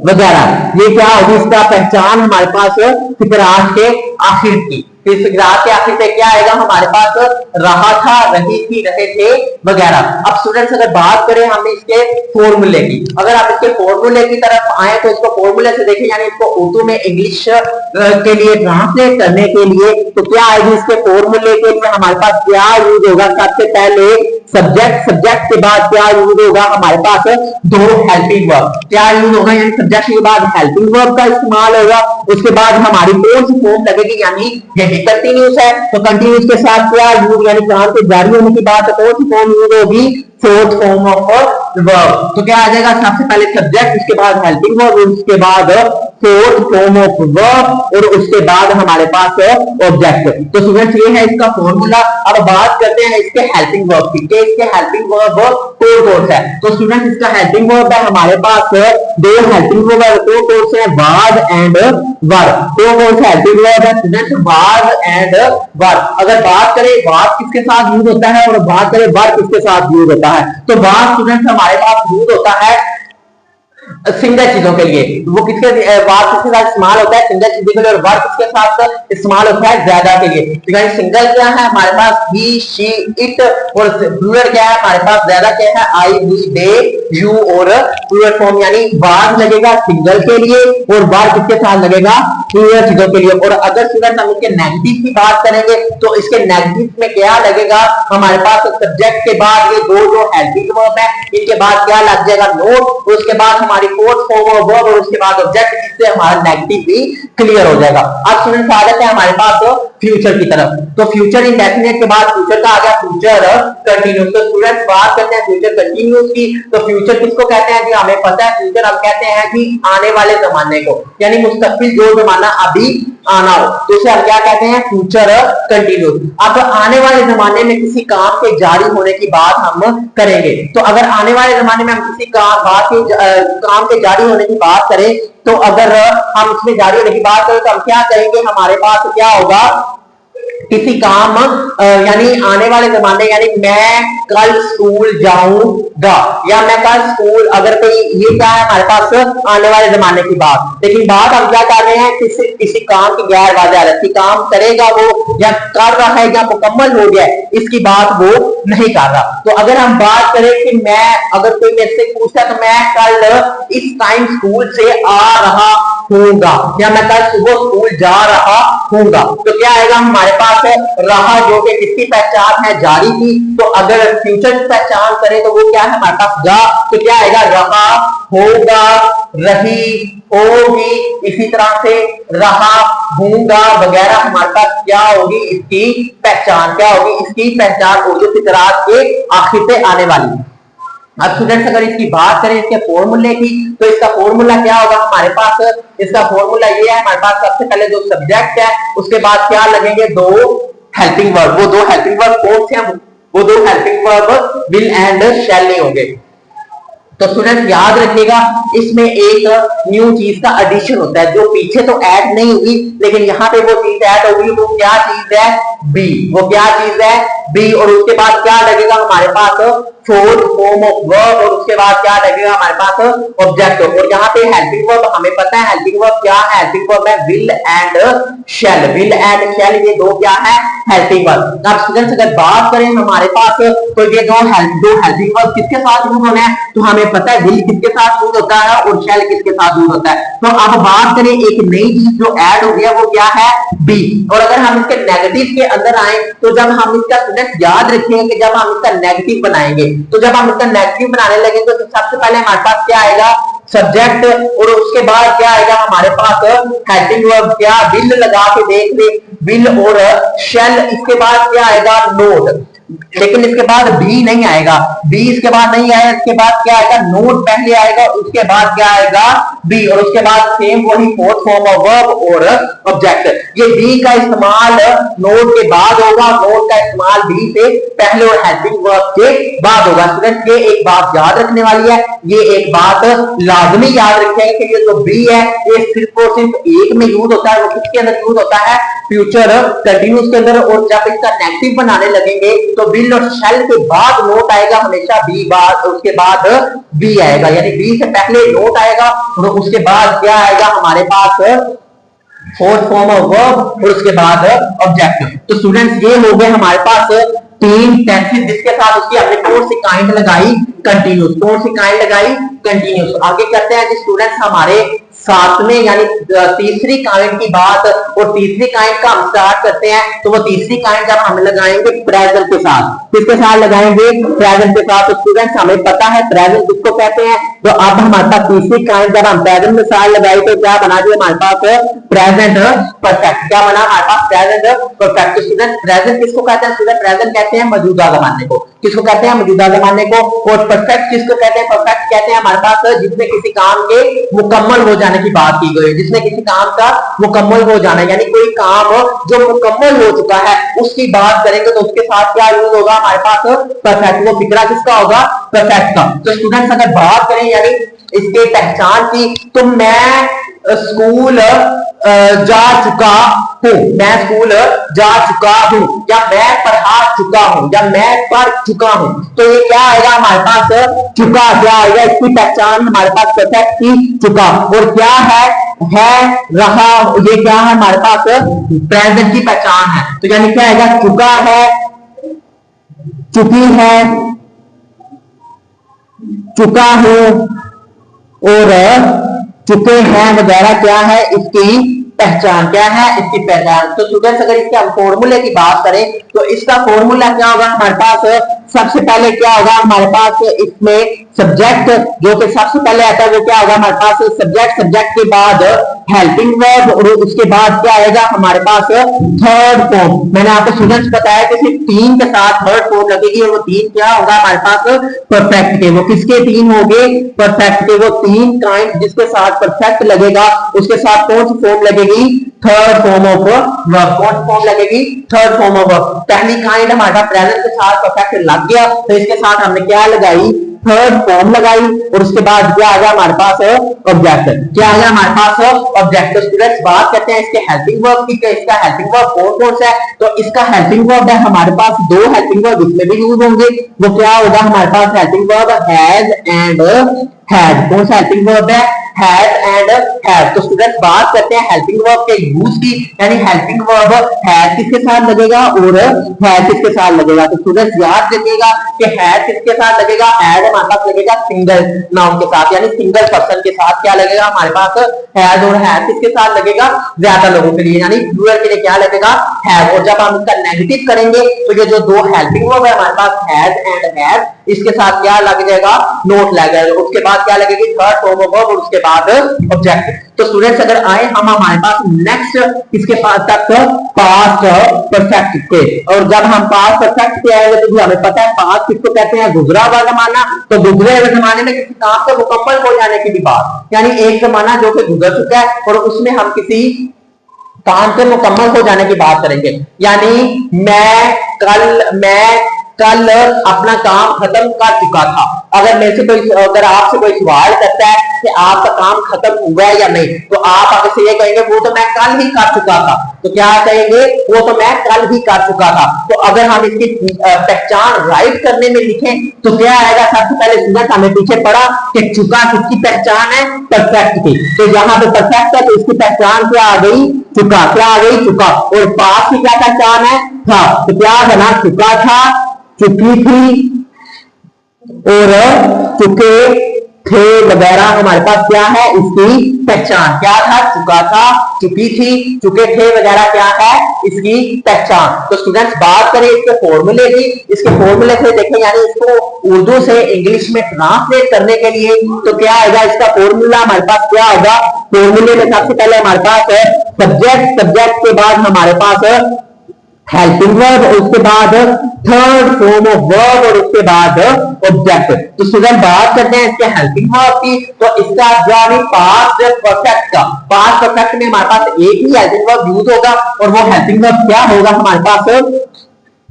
वगैरह। ये क्या होगी, इसका पहचान हमारे पास फिकरात के आखिर की। फिर फिकरात के आखिर पे क्या आएगा हमारे पास, रहा था, रही थी, रहे थे वगैरह। अब स्टूडेंट्स अगर बात करें हम इसके फॉर्मूले की, अगर आप इसके फॉर्मूले की तरफ आए तो इसको फॉर्मूले से देखें, यानी इसको उर्दू में इंग्लिश के लिए ट्रांसलेट करने के लिए, तो क्या आएगी इसके फॉर्मूले के लिए हमारे पास क्या यूज होगा, सबसे पहले सब्जेक्ट, सब्जेक्ट के बाद क्या यूज होगा हमारे पास, 2 हेल्पिंग वर्ब। क्या यूज होगा, यानी सब्जेक्ट के बाद हेल्पिंग वर्ब का इस्तेमाल होगा, उसके बाद हमारी कौन सी फॉर्म लगेगी, यानी यही कंटिन्यूअस है, तो कंटिन्यूअस के साथ क्या यूज, यानी काम के जारी होने की बात है, कौन सी फॉर्म यूज होगी, फोर्थ फॉर्म ऑफ वर्ब। तो क्या आ जाएगा, सबसे पहले सब्जेक्ट, उसके बाद हेल्पिंग वर्ब, उसके बाद फोर्थ फॉर्म ऑफ वर्ब, और उसके बाद हमारे पास ऑब्जेक्ट। तो स्टूडेंट्स ये है इसका फॉर्मूला। अब बात करते हैं इसके हेल्पिंग वर्ब की, कि इसके हेल्पिंग वर्ब कौन कौन सा है। तो स्टूडेंट्स इसका हेल्पिंग वर्ब है हमारे पास 2 हेल्पिंग वर्ब, कौन से हैं, वाज एंड वर। तो कौन सा हेल्पिंग वर्ब है स्टूडेंट्स, वाज एंड वर। अगर बात करें वाज किसके साथ यूज होता है और बात करें वर किसके साथ यूज होता है, तो वाज स्टूडेंट्स हमारे हमारे पास यूज होता है सिंगल चीजों के लिए। वो किसके वर्ब किसके साथ इस्तेमाल होता है? सिंगल चीजों के लिए। और वर्ब किसके साथ इस्तेमाल होता है? ज्यादा के लिए। तो यानी सिंगल क्या है हमारे पास? ही, शी, इट। और प्लूरल क्या है हमारे पास? ज्यादा क्या है? आई, वी, दे, यू। और प्लूरल फॉर्म यानी वर्ब लगेगा सिंगल के लिए और वर्ब किसके साथ लगेगा? प्लूरल चीजों के लिए। और अगर स्टूडेंट हम इसके नेगेटिव की बात करेंगे तो इसके नेगेटिव में क्या लगेगा हमारे पास? सब्जेक्ट के बाद ये दो जो हेल्पिंग वर्ब है इनके बाद क्या लग जाएगा? नोट। उसके बाद हमारी फोर्थ फॉर्म ऑफ वर्ब और उसके बाद ऑब्जेक्ट, जिससे हमारा नेगेटिव भी क्लियर हो जाएगा। अब स्टूडेंट्स आ जाते हैं हमारे पास फ्यूचर की तरफ। तो फ्यूचर इंडेफिनिट के बाद फ्यूचर का आ गया फ्यूचर कंटिन्यूस। तो स्टूडेंट्स बात करते हैं फ्यूचर कंटिन्यूस की। तो फ्यूचर किसको कहते हैं? जी हमें पता है फ्यूचर हम कहते हैं कि आने वाले जमाने को, यानी मुस्तकबिल जो जमाना अभी आना हो तो उसे हम क्या कहते हैं? Future continuous. अब आने वाले जमाने में किसी काम के जारी होने की बात हम करेंगे। तो अगर आने वाले जमाने में हम किसी काम के जारी होने की बात करें तो अगर हम इसमें जारी होने की बात करें तो हम क्या करेंगे? हमारे पास क्या होगा? किसी काम यानी आने वाले जमाने, यानी मैं कल स्कूल जाऊंगा या मैं कल स्कूल, अगर कोई ये क्या है हमारे पास? आने वाले जमाने की बात। लेकिन बात हम क्या कर रहे हैं? किसी काम की गैर वाज़ेह हालत की, काम करेगा वो या कर रहा है या मुकम्मल हो गया इसकी बात वो नहीं कर रहा। तो अगर हम बात करें कि मैं, अगर कोई मेरे से पूछता तो मैं कल इस टाइम स्कूल से आ रहा हूँगा या मैं कल सुबह स्कूल जा रहा हूँगा, तो क्या आएगा हमारे पास? रहा, जो कि किसकी पहचान है? जारी की। तो अगर फ्यूचर की पहचान करें तो वो क्या है हमारे पास? जा। तो क्या आएगा? रहा, होगा, रही, होगी, इसी तरह से रहा, हूँगा वगैरह हमारे पास क्या होगी? इसकी पहचान क्या होगी? इसकी पहचान होगी फितरात के आखिर पे आने वाली। अब स्टूडेंट्स अगर इसकी बात करें इसके फॉर्मूले की तो इसका फॉर्मूला क्या होगा हमारे पास? इसका फॉर्मूला ये है हमारे पास, सबसे पहले जो सब्जेक्ट है उसके बाद क्या लगेंगे? दो हेल्पिंग वर्ब। वो दो हेल्पिंग वर्ब कौन से हैं? वो दो helping verb will and shall नहीं होंगे। तो स्टूडेंट याद रखिएगा इसमें एक न्यू चीज का एडिशन होता है जो पीछे तो ऐड नहीं हुई लेकिन यहाँ पे वो चीज ऐड होगी। वो क्या चीज है? बी। वो क्या चीज है? बी। और उसके बाद क्या लगेगा हमारे पास? Fourth form of verb. और उसके बाद क्या लगेगा हमारे पास? ऑब्जेक्ट। और यहाँ पे हेल्पिंग वर्ब हमें पता है हेल्पिंग वर्ब क्या है? हेल्पिंग वर्ब है will and shall. Will and shall ये दो क्या है? Helping verb. अब स्टूडेंट्स अगर बात करें हमारे पास तो ये दो हेल्पिंग वर्ब किसके साथ यूज होने हैं? तो हमें पता है विल किसके साथ यूज होता है और शैल किसके साथ यूज होता है। तो अब बात करें एक नई चीज जो ऐड हो गया वो क्या है? बी। और अगर हम इसके नेगेटिव के अंदर आए तो जब हम इसका स्टूडेंट याद रखेंगे कि जब हम इसका नेगेटिव बनाएंगे तो जब हम इसका नेगेटिव बनाने लगेंगे तो सबसे पहले हमारे पास क्या आएगा? सब्जेक्ट। और उसके बाद क्या आएगा हमारे पास? Helping verb. क्या? विल लगा के देख ले, विल और शैल। इसके बाद क्या आएगा? नोट। लेकिन इसके बाद बी नहीं आएगा, बी इसके बाद नहीं आएगा। इसके बाद क्या आएगा? नोट पहले आएगा, उसके बाद क्या आएगा? बी। और उसके बाद सेम वही फोर्थ फॉर्म ऑफ वर्ब और ऑब्जेक्ट। ये बी का इस्तेमाल नोट के बाद होगा, नोट का इस्तेमाल बी से पहले और हेल्पिंग वर्ब के बाद होगा। स्टूडेंट ये एक बात याद रखने वाली है, ये एक बात लाजमी याद रखेंगे कि ये जो बी है ये सिर्फ और सिर्फ एक में यूज होता है। वो किसके अंदर यूज होता है? फ्यूचर कंटिन्यूस के अंदर। और जब इसका नेगेटिव बनाने लगेंगे तो विल और शैल के बाद नोट आएगा हमेशा बी, बाद उसके बाद बी आएगा, यानी बी से पहले नोट आएगा और उसके बाद क्या आएगा हमारे पास? फोर्थ फॉर्म ऑफ वर्ब और उसके बाद ऑब्जेक्ट। तो स्टूडेंट्स ये हो गए हमारे पास तीन टेंसेस जिसके साथ उसकी हमने कौन सी काइंड लगाई? कंटिन्यूस। कौन सी काइंड लगाई? कंटिन्यूस। आगे करते हैं जी स्टूडेंट्स हमारे सातवें यानी तीसरी काइंड की बात। और तीसरी काइंड का हम स्टार्ट करते हैं तो वो तीसरी काइंड जब हम लगाएंगे प्रेजेंट के साथ। किसके साथ लगाएंगे? प्रेजेंट के साथ। तो स्टूडेंट्स हमें पता है प्रेजेंट किसको कहते हैं। तो अब हमारे पास तीसरी काइंड जब हम प्रेजेंट के साथ लगाए तो क्या बना दिया हमारे पास? Present perfect. क्या बना हमारे पास? Present perfect. स्टूडेंट प्रेजेंट किसको कहते हैं? स्टूडेंट प्रेजेंट कहते हैं मौजूदा जमाने को। किसको कहते हैं? मौजूदा जमाने को। और परफेक्ट किसको कहते हैं? परफेक्ट कहते हैं हमारे पास जिसमें किसी काम के मुकम्मल हो जाने की बात की गई है, जिसमें किसी काम का मुकम्मल हो जाना, यानी कोई काम जो मुकम्मल हो चुका है उसकी बात करेंगे तो उसके साथ क्या यूज होगा हमारे पास? परफेक्ट। वो फिक्रा किसका होगा? परफेक्ट का। तो स्टूडेंट्स अगर बात करें यानी इसके पहचान की तो मैं स्कूल जा चुका हूं, मैं स्कूल जा चुका हूं, या मैं पढ़ा चुका हूं, या मैं पढ़ चुका हूं। तो ये क्या आएगा हमारे पास चुका, क्या आएगा इसकी पहचान हमारे पास परफेक्ट की चुका। और क्या है रहा, ये क्या है हमारे पास प्रेजेंट की पहचान है। तो यानी क्या आएगा चुका है, चुकी है, चुका हूं और चुके हैं वगैरह क्या है इसकी पहचान, क्या है इसकी पहचान। तो स्टूडेंट्स अगर इसके हम फॉर्मूले की बात करें तो इसका फॉर्मूला क्या होगा हमारे पास, सबसे पहले क्या होगा हमारे पास इसमें सब्जेक्ट, जो कि सबसे पहले आता है वो क्या होगा हमारे पास सब्जेक्ट, सब्जेक्ट के बाद हेल्पिंग वर्ब और उसके बाद क्या आएगा हमारे पास थर्ड फॉर्म। मैंने आपको स्टूडेंट्स बताया कि सिर्फ 3 के साथ थर्ड फॉर्म लगेगी और वो 3 क्या होगा हमारे पास परफेक्ट के। वो किसके 3 होंगे, परफेक्ट के। वो 3 काइंड जिसके साथ परफेक्ट लगेगा उसके साथ कौन सी फॉर्म लगेगी, थर्ड फॉर्म ऑफ वर्ब। कौन सी फॉर्म लगेगी, थर्ड फॉर्म ऑफ वर्ब। पहली काइंड हमारा प्रेजेंट के साथ परफेक्ट लग गया तो इसके साथ हमने क्या लगाई, थर्ड फॉर्म लगाई और उसके बाद क्या आ गया हमारे पास ऑब्जेक्ट, क्या आ गया हमारे पास ऑब्जेक्ट। तो स्टूडेंट्स बात करते हैं इसके हेल्पिंग वर्ब की, इसका हेल्पिंग वर्ब कौन कौन सा है। तो इसका हेल्पिंग वर्ब है हमारे पास 2 हेल्पिंग वर्ब इसमें भी यूज होंगे। वो क्या होगा हमारे पास helping verb has and had. कौन सा हेल्पिंग वर्ब है, हैज एंड हैड। तो स्टूडेंट्स बात करते हैं हेल्पिंग वर्ब के यूज की, यानी हेल्पिंग वर्ब हैज किसके साथ लगेगा और हैड किसके साथ लगेगा। तो स्टूडेंट्स याद रखिएगा कि हैड किसके साथ लगेगा, हैड हमारे पास लगेगा सिंगल नाउन के साथ, यानी सिंगल पर्सन के साथ क्या लगेगा हमारे पास हैज, और हैड किसके साथ लगेगा ज्यादा लोगों के लिए, यानी प्लूरल के लिए क्या लगेगा हैव। और जब हम इसका नेगेटिव करेंगे तो ये जो 2 हेल्पिंग वर्ब है हमारे पास हैज एंड हैड, इसके साथ क्या लग जाएगा, नोट लग जाएगा। उसके बाद क्या लगेगी, थर्ड फॉर्म ऑफ वर्ब और उसके बाद ऑब्जेक्ट। तो स्टूडेंट्स अगर आए हम हमारे पास नेक्स्ट इसके पास तक पास्ट परफेक्ट के, और जब हम पास्ट परफेक्ट पे आएंगे तो हमें पता है पास्ट किसको कहते हैं, गुजरा हुआ जमाना। तो गुजरे हुए जमाने में किसी काम के मुकम्मल हो जाने की भी बात, यानी एक जमाना जो कि गुजर चुका है और उसमें हम किसी काम के मुकम्मल हो जाने की बात करेंगे। यानी मैं कल अपना काम खत्म कर चुका था। अगर आपसे कोई सवाल करता है कि आपका काम खत्म हुआ है या नहीं, तो आप आगे से ये कहेंगे वो तो मैं कल ही कर चुका था। तो क्या कहेंगे, वो तो मैं कल ही कर चुका था। तो अगर हम इसकी पहचान राइट करने में लिखें तो क्या आएगा, सबसे पहले स्टूडेंट हमें पीछे पढ़ा कि चुका किसकी पहचान है, परफेक्ट की। तो यहाँ पे परफेक्ट है तो इसकी पहचान क्या आ गई, चुका। क्या आ गई, चुका। और पास्ट की क्या पहचान है, था। तो क्या बना, चुका था, चुकी थी और चुके थे वगैरह हमारे पास क्या है इसकी पहचान। क्या था, चुका था, चुकी थी, चुके थे वगैरह क्या है इसकी पहचान। तो स्टूडेंट्स बात करें इसके फॉर्मूले की, इसके फॉर्मूले से देखें, यानी इसको उर्दू से इंग्लिश में ट्रांसलेट करने के लिए तो क्या आएगा, इसका फॉर्मूला हमारे पास क्या होगा। फॉर्मूले में सबसे पहले हमारे पास है सब्जेक्ट, सब्जेक्ट के बाद हमारे पास हेल्पिंग वर्ब, उसके बाद थर्ड फॉर्म ऑफ वर्ब और उसके बाद ऑब्जेक्ट। तो स्टूडेंट बात करते हैं इसके हेल्पिंग वर्ब की। तो इसका जो पास्ट परफेक्ट का, पास्ट परफेक्ट में हमारे पास एक ही हेल्पिंग वर्ब यूज होगा और वो हेल्पिंग वर्ब क्या होगा हमारे पास,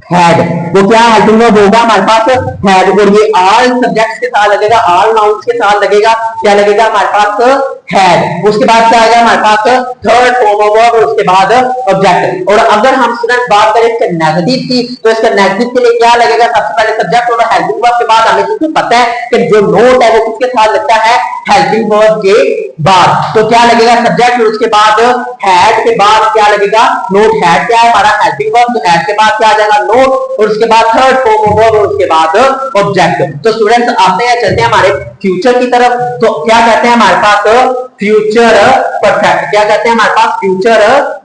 हैड। वो क्या हेल्पिंग वर्ब होगा हमारे पास, हैड। और ये ऑल सब्जेक्ट्स के साथ लगेगा, ऑल नाउन्स के साथ लगेगा, क्या लगेगा हमारे पास हैड। उसके बाद क्या आएगा हमारे पास थर्ड फॉर्म ऑफ वर्ब और उसके बाद ऑब्जेक्ट। और अगर हम स्टूडेंट बात करें इसके नेगेटिव की, तो इसका नेगेटिव के लिए क्या लगेगा, सबसे पहले सब्जेक्ट और हेल्पिंग वर्ब के बाद हमें क्योंकि पता है कि जो नोट है वो किसके साथ लगता है, हेल्पिंग वर्ब के बाद। तो क्या लगेगा, सब्जेक्ट और उसके बाद हैड के बाद क्या लगेगा, नोट। हैड क्या है हमारा हेल्पिंग वर्ब, तो हैड के बाद क्या आ जाएगा, नोट, और उसके बाद थर्ड फॉर्म ऑफ वर्ब और उसके बाद ऑब्जेक्ट। तो स्टूडेंट्स आते हैं, चलते हैं हमारे फ्यूचर की तरफ। तो क्या कहते हैं हमारे पास, फ्यूचर परफेक्ट। क्या कहते हैं हमारे पास, फ्यूचर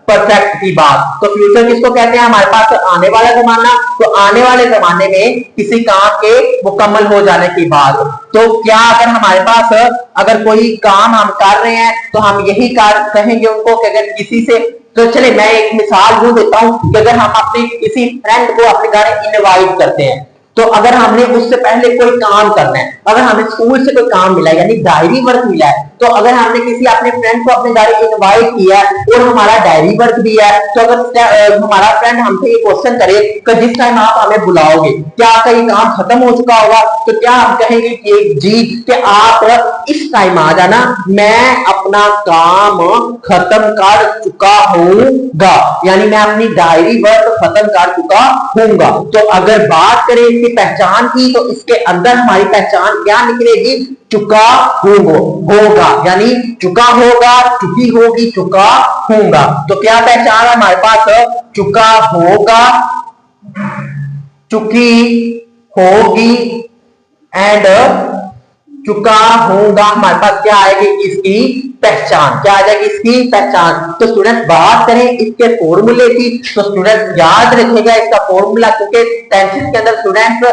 परफेक्ट की बात। तो फ्यूचर किसको कहते हैं हमारे पास, आने वाला जमाना। तो आने वाले जमाने में किसी काम के मुकम्मल हो जाने की बात। तो क्या अगर हमारे पास अगर कोई काम हम कर रहे हैं तो हम यही कहेंगे उनको कि अगर किसी से, तो चले मैं एक मिसाल यूं देता हूं कि अगर हम अपने किसी फ्रेंड को अपने घर इनवाइट करते हैं, तो अगर हमने उससे पहले कोई काम करना है, अगर हमें स्कूल से कोई काम मिला है यानी डायरी वर्क मिला है, तो अगर हमने किसी अपने फ्रेंड को अपने घर इनवाइट किया है और हमारा डायरी वर्क भी है, तो अगर हमारा फ्रेंड हमसे ये क्वेश्चन करे कि जिस टाइम आप हमें बुलाओगे क्या आपका ये काम खत्म हो चुका होगा, तो क्या हम कहेंगे कि जी कि आप इस टाइम आ जाना, मैं अपना काम खत्म कर चुका हूंगा, यानी मैं अपनी डायरी वर्क खत्म कर चुका हूंगा। तो अगर बात करें इसकी पहचान की, तो इसके अंदर हमारी पहचान क्या निकलेगी? चुका होगा, यानी चुका होगा, चुकी होगी, चुका होगा। तो क्या पहचान है हमारे पास? चुका होगा, चुकी होगी एंड चुका होगा। हमारे पास क्या आएगी? इसकी पहचान। क्या आ जाएगी? इसकी पहचान। तो स्टूडेंट बात करें इसके फॉर्मूले की, तो स्टूडेंट याद रखेगा इसका फॉर्मूला, क्योंकि टेंसेस के अंदर स्टूडेंट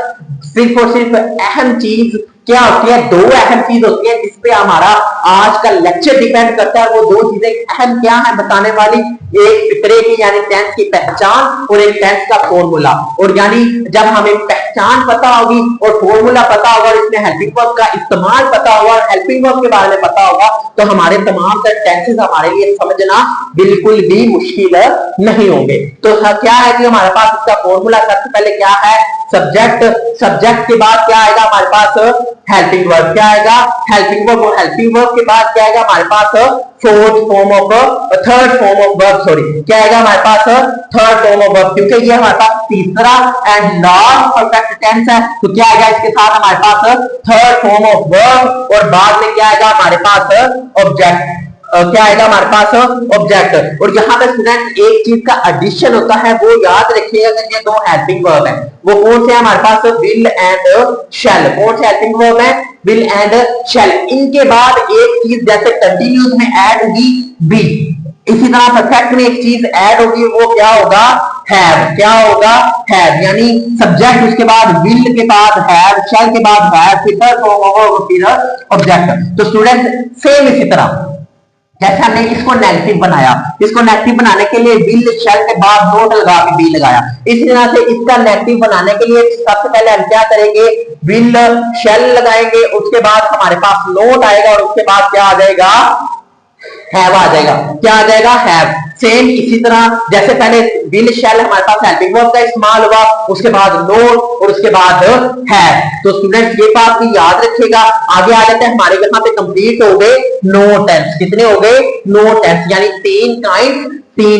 सिर्फ और सिर्फ अहम चीज क्या होती है? दो अहम चीज होती है जिसपे हमारा आज का लेक्चर डिपेंड करता है। वो दो चीजें अहम क्या है बताने वाली? एक फिक्रे की यानी टेंस की पहचान और एक टेंस का फॉर्मूला। और यानी जब हमें पहचान पता होगी और फॉर्मूला पता होगा और इसमें हेल्पिंग वर्ब का इस्तेमाल पता होगा और हेल्पिंग वर्ब के बारे में पता होगा, तो हमारे तमाम टेंसेस हमारे लिए समझना बिल्कुल भी मुश्किल नहीं होंगे। तो क्या है कि हमारे पास इसका फॉर्मूला सबसे पहले क्या है? सब्जेक्ट। सब्जेक्ट के बाद क्या आएगा हमारे पास? Helping verb. क्या आएगा? Helping verb. और हेल्पिंग वर्ब के बाद क्या आएगा हमारे पास? Third form of verb, sorry, क्या आएगा हमारे पास? थर्ड फॉर्म ऑफ वर्ब, क्योंकि ये हमारे पास तीसरा एंड लास्ट परफेक्ट टेंस है। तो क्या आएगा इसके साथ हमारे पास? Third form of verb. और बाद में क्या आएगा हमारे पास? ऑब्जेक्ट। क्या आएगा हमारे पास? ऑब्जेक्ट। और यहाँ पे स्टूडेंट एक चीज का एडिशन होता है, वो याद रखिएगा कि ये दो हेल्पिंग वर्ब है। वो कौन से है हमारे पास? Will and shall. कौन से हेल्पिंग वर्ब है? Will and shall. इनके बाद एक चीज जैसे कंटिन्यूस में ऐड होगी बी, इसी तरह परफेक्ट में एक चीज ऐड होगी, वो क्या होगा? हैव। क्या होगा? हैव। यानी सब्जेक्ट, उसके बाद विल के बाद हैव, शैल के बाद हैव, फिर ऑब्जेक्ट। तो स्टूडेंट सेम इसी तरह जैसे हमने इसको नेगेटिव बनाया, इसको नेगेटिव बनाने के लिए विल शैल के बाद नोट लगा के बी लगाया। इसी तरह से इसका नेगेटिव बनाने के लिए सबसे पहले हम क्या करेंगे? विल शैल लगाएंगे, उसके बाद हमारे पास नोट आएगा और उसके बाद क्या आ जाएगा? हैव आ जाएगा। क्या आ जाएगा? हैव। सेम इसी तरह जैसे पहले विल शैल हमारे पास हेल्पिंग वर्ब का इस्तेमाल हुआ, उसके बाद नोट और उसके बाद हैव। तो स्टूडेंट ये बात भी याद रखिएगा। आगे आ जाते हैं हमारे यहाँ पे कंप्लीट हो गए नो टेंस। कितने हो गए? नो टेंस, यानी तीन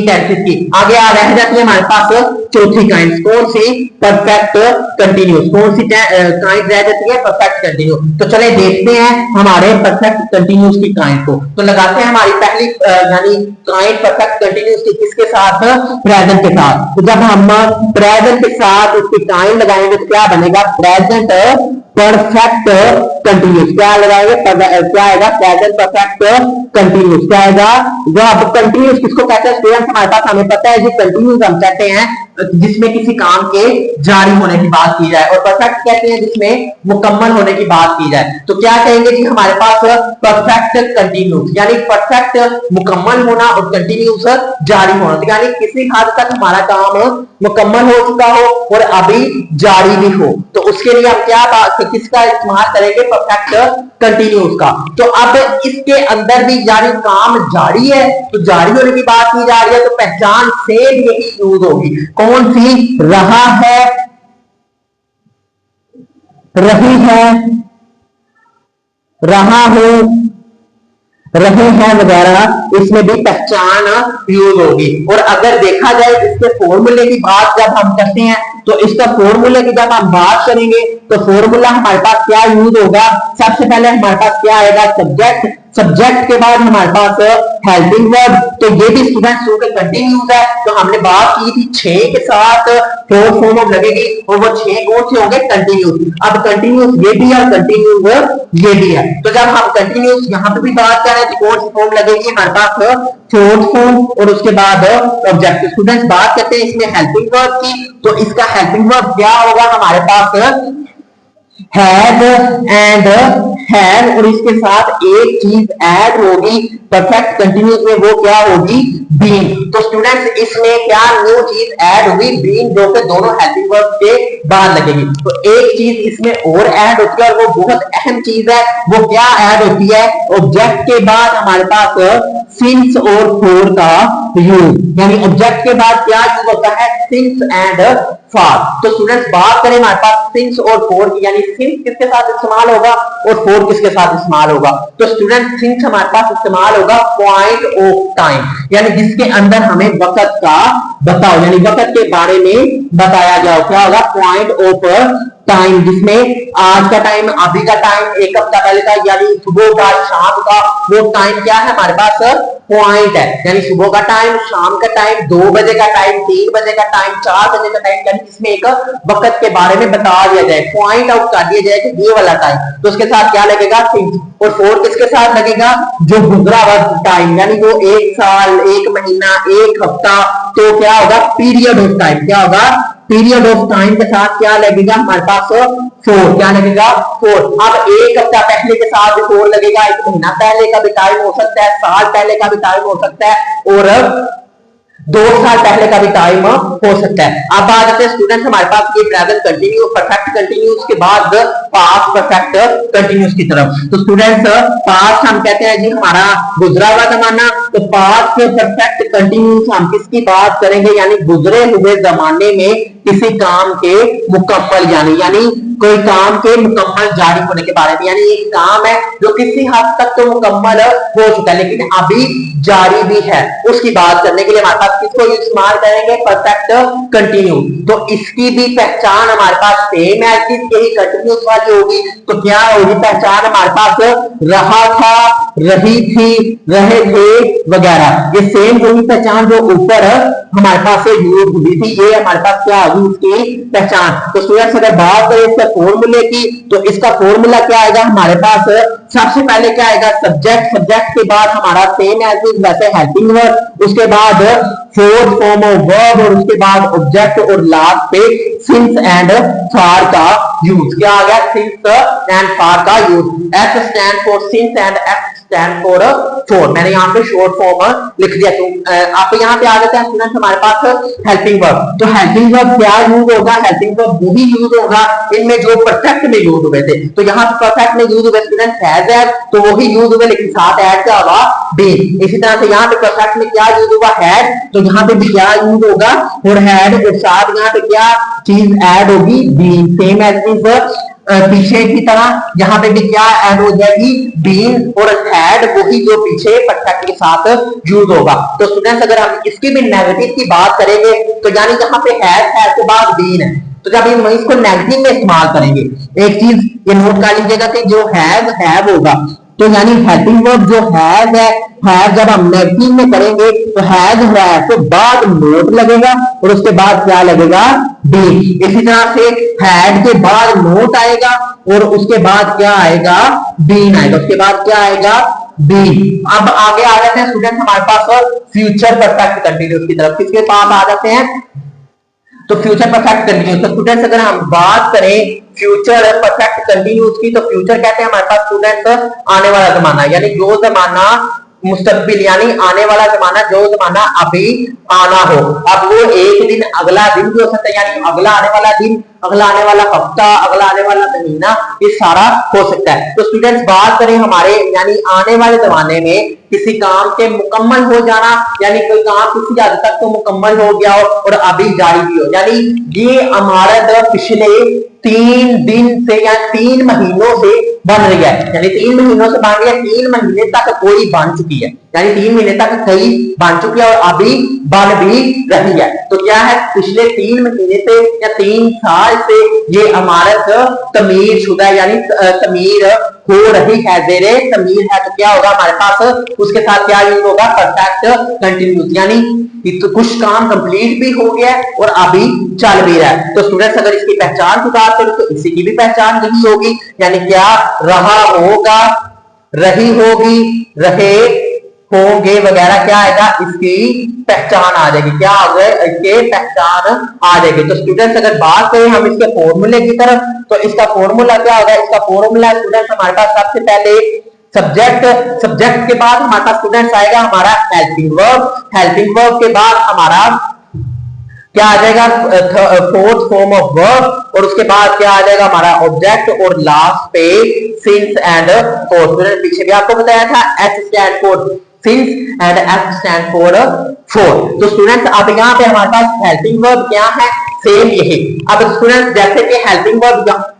टेंसेस की। आगे आ रह जाती है हमारे पास चौथी काइंड। कौन सी? Perfect continuous. कौन सी काइंड रह जाती है? Perfect continuous. तो चले देखते हैं हमारे परफेक्ट कंटिन्यूस की काइंड को। तो लगाते हैं हमारी पहली यानी काइंड परफेक्ट कंटिन्यूस की किसके साथ? प्रेजेंट के साथ। तो जब हम प्रेजेंट के साथ उसकी काइंड लगाएंगे तो क्या बनेगा? Present perfect continuous. क्या लगाएंगे? क्या आएगा? Present perfect continuous. क्या आएगा? जो अब कंटिन्यूस किसको कहते हैं स्टूडेंट? हमारे पास हमें पता है जी कंटिन्यूस हम कहते हैं जिसमें किसी काम के जारी होने की बात की जाए, और परफेक्ट कहते हैं जिसमें मुकम्मल होने की बात की जाए। तो क्या कहेंगे जी हमारे पास? परफेक्ट कंटिन्यूस, यानी परफेक्ट मुकम्मल होना और कंटिन्यूस जारी होना, यानी किसी हद तक हमारा काम मुकम्मल हो चुका हो और अभी जारी भी हो। तो उसके लिए हम क्या किसका इस्तेमाल करेंगे? परफेक्ट कंटिन्यूस का। तो अब इसके अंदर भी यानी काम जारी है, तो जारी होने की बात की जा रही है, तो पहचान सेम यही यूज होगी। कौन सी? रहा है, रही है, रहा हूं, रहे हैं वगैरह, इसमें भी पहचान यूज होगी। और अगर देखा जाए इसके फॉर्मूले की बात जब हम करते हैं, तो इसका फॉर्मूले की जब हम बात करेंगे तो फॉर्मूला हमारे पास क्या यूज होगा? सबसे पहले हमारे पास क्या आएगा? सब्जेक्ट। सब्जेक्ट के बाद हमारे पास हेल्पिंग वर्ब। तो ये भी स्टूडेंट्स क्योंकि कंटिन्यूस है, तो हमने बात की थी 6 के साथ फोर्थ फॉर्म ऑफ लगेगी, और वो 6 कौन से होंगे? कंटिन्यूस। अब कंटिन्यूस ये भी है, कंटिन्यूस ये भी है। तो जब हम कंटिन्यूस यहाँ पे भी बात कर रहे हैं तो कौन सी फॉर्म लगेगी हमारे पास? फोर्थ फॉर्म, और उसके बाद ऑब्जेक्ट। स्टूडेंट्स बात करते हैं इसमें हेल्पिंग वर्ब की, तो इसका हेल्पिंग वर्ब क्या होगा हमारे पास? हैड एंड हैव, और इसके साथ एक चीज ऐड होगी परफेक्ट कंटिन्यूस में, वो क्या होगी? बीन। तो स्टूडेंट्स इसमें क्या न्यू चीज ऐड होगी? बीन, जो कि दोनों हेल्पिंग वर्ब के बाद लगेगी। तो एक चीज इसमें और ऐड होती है और वो बहुत अहम चीज है। वो क्या ऐड होती है? ऑब्जेक्ट के बाद हमारे पास सिंस और फॉर का यूज, यानी ऑब्जेक्ट के बाद क्या यूज होता है, सिंस एंड फॉर। तो स्टूडेंट्स बात करें हमारे पास सिंस और फॉर की, यानी सिंस किसके साथ इस्तेमाल होगा और फॉर किसके साथ इस्तेमाल होगा। तो स्टूडेंट सिंस हमारे पास इस्तेमाल होगा पॉइंट ऑफ टाइम, यानी जिसके अंदर हमें वक्त का बताओ, यानी वक्त के बारे में बताया जाओ, क्या होगा, पॉइंट ऑफ टाइम, जिसमें आज का टाइम, अभी का टाइम, एक हफ्ता पहले का, यानी सुबह का, शाम का, वो टाइम क्या है हमारे पास, पॉइंट है, यानी सुबह का टाइम, शाम का टाइम, 2 बजे का टाइम, 3 बजे का टाइम, 4 बजे का टाइम, यानी इसमें एक वक्त के बारे में बता दिया जाए, पॉइंट आउट कर दिया जाए कि ये वाला टाइम, तो उसके साथ क्या लगेगा, सिंस। और फोर किसके साथ लगेगा, जो गुजरा हुआ टाइम, यानी वो 1 साल, 1 महीना, 1 हफ्ता, तो क्या होगा, पीरियड ऑफ टाइम, क्या होगा, पीरियड ऑफ टाइम के साथ क्या लगेगा हमारे पास, फोर, क्या लगेगा, फोर। अब 1 हफ्ता पहले के साथ भी फोर लगेगा, 1 महीना पहले का भी टाइम हो सकता है, साल पहले का भी टाइम हो सकता है, और 2 साल पहले का भी टाइम हो सकता है। अब आ जाते हैं स्टूडेंट्स हमारे पास ये प्रेजेंट कंटिन्यूस, परफेक्ट कंटिन्यूस के बाद पास्ट परफेक्ट कंटिन्यूस की तरफ। तो स्टूडेंट्स पास्ट हम कहते हैं जी हमारा गुजरा हुआ जमाना, तो पास्ट के परफेक्ट कंटिन्यूस हम किसकी बात करेंगे, यानी गुजरे हुए जमाने में किसी काम के मुकम्मल, यानी कोई काम के मुकम्मल जारी होने के बारे में, यानी एक काम है जो किसी हद तक तो मुकम्मल हो चुका है लेकिन अभी जारी भी है, उसकी बात करने के लिए हमारे पास किसको इस्तेमाल करेंगे, परफेक्ट कंटिन्यू। तो इसकी भी पहचान हमारे पास सेम है, यही कंटिन्यूस वाली होगी। तो क्या होगी पहचान हमारे पास, रहा था, रही थी, रहे थे वगैरह, ये सेम वही पहचान जो ऊपर हमारे पास से यूज हुई थी, ये हमारे पास क्या होगी उसकी पहचान। तो स्टूडेंट्स अगर बात करें इसके फॉर्मूले की, तो इसका फॉर्मूला क्या आएगा हमारे पास, सबसे पहले क्या आएगा, सब्जेक्ट, सब्जेक्ट के बाद हमारा सेम एज इज वैसे हेल्पिंग वर्ब, उसके बाद फोर्थ फॉर्म ऑफ वर्ब, और उसके बाद ऑब्जेक्ट, और लास्ट पे सिंस एंड फॉर का यूज। क्या आ गया, सिंस एंड फॉर का use. S stand for since and F stand for for, मैंने यहाँ पे शॉर्ट फॉर्म लिख दिया। तो आप यहाँ पे आ जाते हैं स्टूडेंट हमारे पास हेल्पिंग वर्ब। तो हेल्पिंग वर्ब क्या यूज होगा, हेल्पिंग वर्ब वही यूज होगा इनमें जो परफेक्ट में यूज हुए थे। तो यहाँ परफेक्ट में यूज हुए स्टूडेंट हैज है, तो वही यूज हुए लेकिन साथ ऐड क्या होगा, बीन। इसी तरह से यहाँ पे परफेक्ट में क्या यूज हुआ, हैड, तो यहाँ पे भी क्या यूज होगा, और हैड, और साथ यहाँ पे क्या चीज ऐड होगी, बीन। सेम एज इज पीछे की तरह यहाँ पे भी क्या ऐड हो जाएगी, बीन, और हैड वही जो पीछे परफेक्ट के साथ यूज होगा। तो स्टूडेंट्स अगर हम इसकी भी नेगेटिव की बात करेंगे, तो यानी यहाँ पे हैड के बाद बीन है, तो जब हम इसको नेगेटिव में इस्तेमाल करेंगे, एक चीज ये नोट कर लीजिएगा कि जो हैव होगा, तो यानी हेल्पिंग वर्ब जो हैज है जब हम नेगेटिव में करेंगे तो हैज है तो बाद नोट लगेगा और उसके बाद क्या लगेगा, बी। इसी तरह से हैड के बाद नोट आएगा और उसके बाद क्या आएगा, बीन आएगा, उसके बाद क्या आएगा, बी। अब आगे आ जाते हैं स्टूडेंट हमारे पास फ्यूचर परफेक्ट कंटिन्यूस की तरफ। किसके पास आ जाते हैं, तो फ्यूचर परफेक्ट कंटिन्यूस। तो स्टूडेंट्स अगर हम बात करें फ्यूचर परफेक्ट कंटिन्यूस की, तो फ्यूचर कहते हैं हमारे पास स्टूडेंट्स आने वाला जमाना, यानी जो जमाना मुस्तकबिल, यानी आने वाला जमाना, जो जमाना अभी आना हो। अब वो एक दिन, अगला दिन भी हो सकता है, यानी अगला आने वाला दिन, अगला आने वाला हफ्ता, अगला आने वाला महीना, ये सारा हो सकता है। तो स्टूडेंट्स बात करें हमारे यानी आने वाले जमाने में किसी काम के मुकम्मल हो जाना, यानी कोई काम किसी हद तक तो मुकम्मल हो गया हो और अभी जारी भी हो, यानी ये इमारत पिछले 3 दिन से या 3 महीनों से बन रही है, यानी 3 महीनों से बन रही है, 3 महीने तक कोई बन चुकी है, यानी 3 महीने तक कई बन चुकी है और अभी बन भी रही है। तो क्या है, पिछले 3 महीने से या 3 साल से ये इमारत तमीर शुदा, यानी तमीर हो रही है, जेरे तमीर है। तो क्या होगा हमारे पास, उसके साथ क्या यूज होगा, परफेक्ट कंटिन्यूस, यानी तो कुछ काम कंप्लीट भी हो गया और अभी चल भी रहा है। तो स्टूडेंट्स अगर इसकी पहचान की बात करें तो इसी की भी पहचान यही होगी, यानी क्या, रहा होगा, रही होगी, रहे होंगे वगैरह, क्या आएगा, इसकी पहचान आ जाएगी। क्या आ गए, इसके पहचान आ जाएगी। तो स्टूडेंट्स अगर बात करें हम इसके फॉर्मूले की तरफ, तो इसका फॉर्मूला क्या होगा, इसका फॉर्मूला स्टूडेंट्स हमारे पास सबसे पहले सब्जेक्ट, सब्जेक्ट के बाद हमारे पास स्टूडेंट्स आएगा हमारा हेल्पिंग वर्ब, हेल्पिंग वर्ब के बाद हमारा क्या आ जाएगा, फोर्थ फॉर्म ऑफ वर्ब, और उसके बाद क्या आ जाएगा हमारा ऑब्जेक्ट, और लास्ट पे सिंस एंड फॉर। पीछे भी आपको बताया था S stand for since and F stand for for. तो स्टूडेंट्स अब यहाँ पे हमारे पास हेल्पिंग वर्ब क्या है, सेम यही। अब स्टूडेंट्स जैसे कि हेल्पिंग वर्ब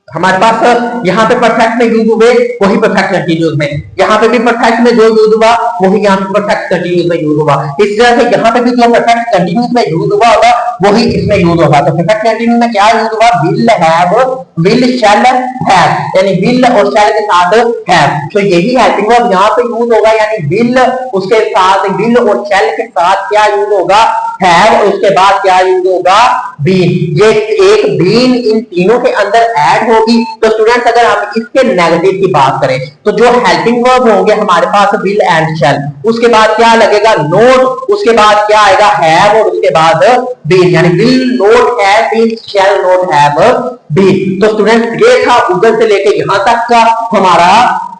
हमारे पास यहाँ पे परफेक्ट में यूज हुए वही परफेक्ट कंटीन्यूअस में, यहाँ पे भी परफेक्ट में जो यूज हुआ वही यहाँ पे परफेक्ट कंटीन्यूअस में यूज हुआ। इस तरह से यहाँ पे भी जो परफेक्ट कंटीन्यूअस में यूज हुआ होगा वही इसमें यूज होगा। तो परफेक्ट कंटीन्यूअस में क्या यूज हुआ, will have, will shall have, यानी विल और शैल के साथ हैव। तो यही हेल्पिंग वर्ब यहाँ पे यूज होगा, यानी विल उसके साथ, विल और शैल के साथ क्या यूज होगा, हैव, और उसके बाद क्या यूज होगा, बीन। ये एक बीन इन तीनों के अंदर ऐड होगी। तो स्टूडेंट्स अगर हम इसके नेगेटिव की बात करें तो जो हेल्पिंग वर्ब होंगे हमारे पास विल एंड शैल, उसके बाद क्या लगेगा, नोट, उसके बाद क्या आएगा, हैव, और उसके बाद बीन, यानी will not have been, shall not have been. तो स्टूडेंट्स ये था उधर से लेके यहां तक का हमारा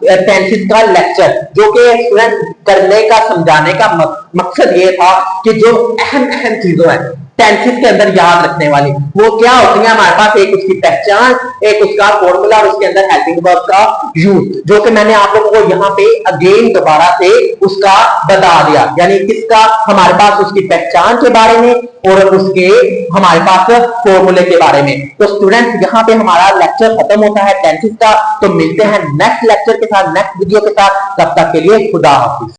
टेंसेस का लेक्चर, जो कि स्टूडेंट करने का, समझाने का मकसद ये था कि जो अहम अहम चीजों है टेंसेस के अंदर याद रखने वाली वो क्या होती है हमारे पास, एक उसकी पहचान, एक उसका फॉर्मूला, और उसके अंदर हेल्पिंग वर्ब का यूज, जो कि मैंने आप लोगों को यहाँ पे अगेन दोबारा से उसका बता दिया। यानी किसका, हमारे पास उसकी पहचान के बारे में और उसके हमारे पास फॉर्मूले के बारे में। तो स्टूडेंट्स यहाँ पे हमारा लेक्चर खत्म होता है टेंसेस का। तो मिलते हैं नेक्स्ट लेक्चर के साथ, नेक्स्ट वीडियो के साथ। तब तक के लिए खुदा हाफिज।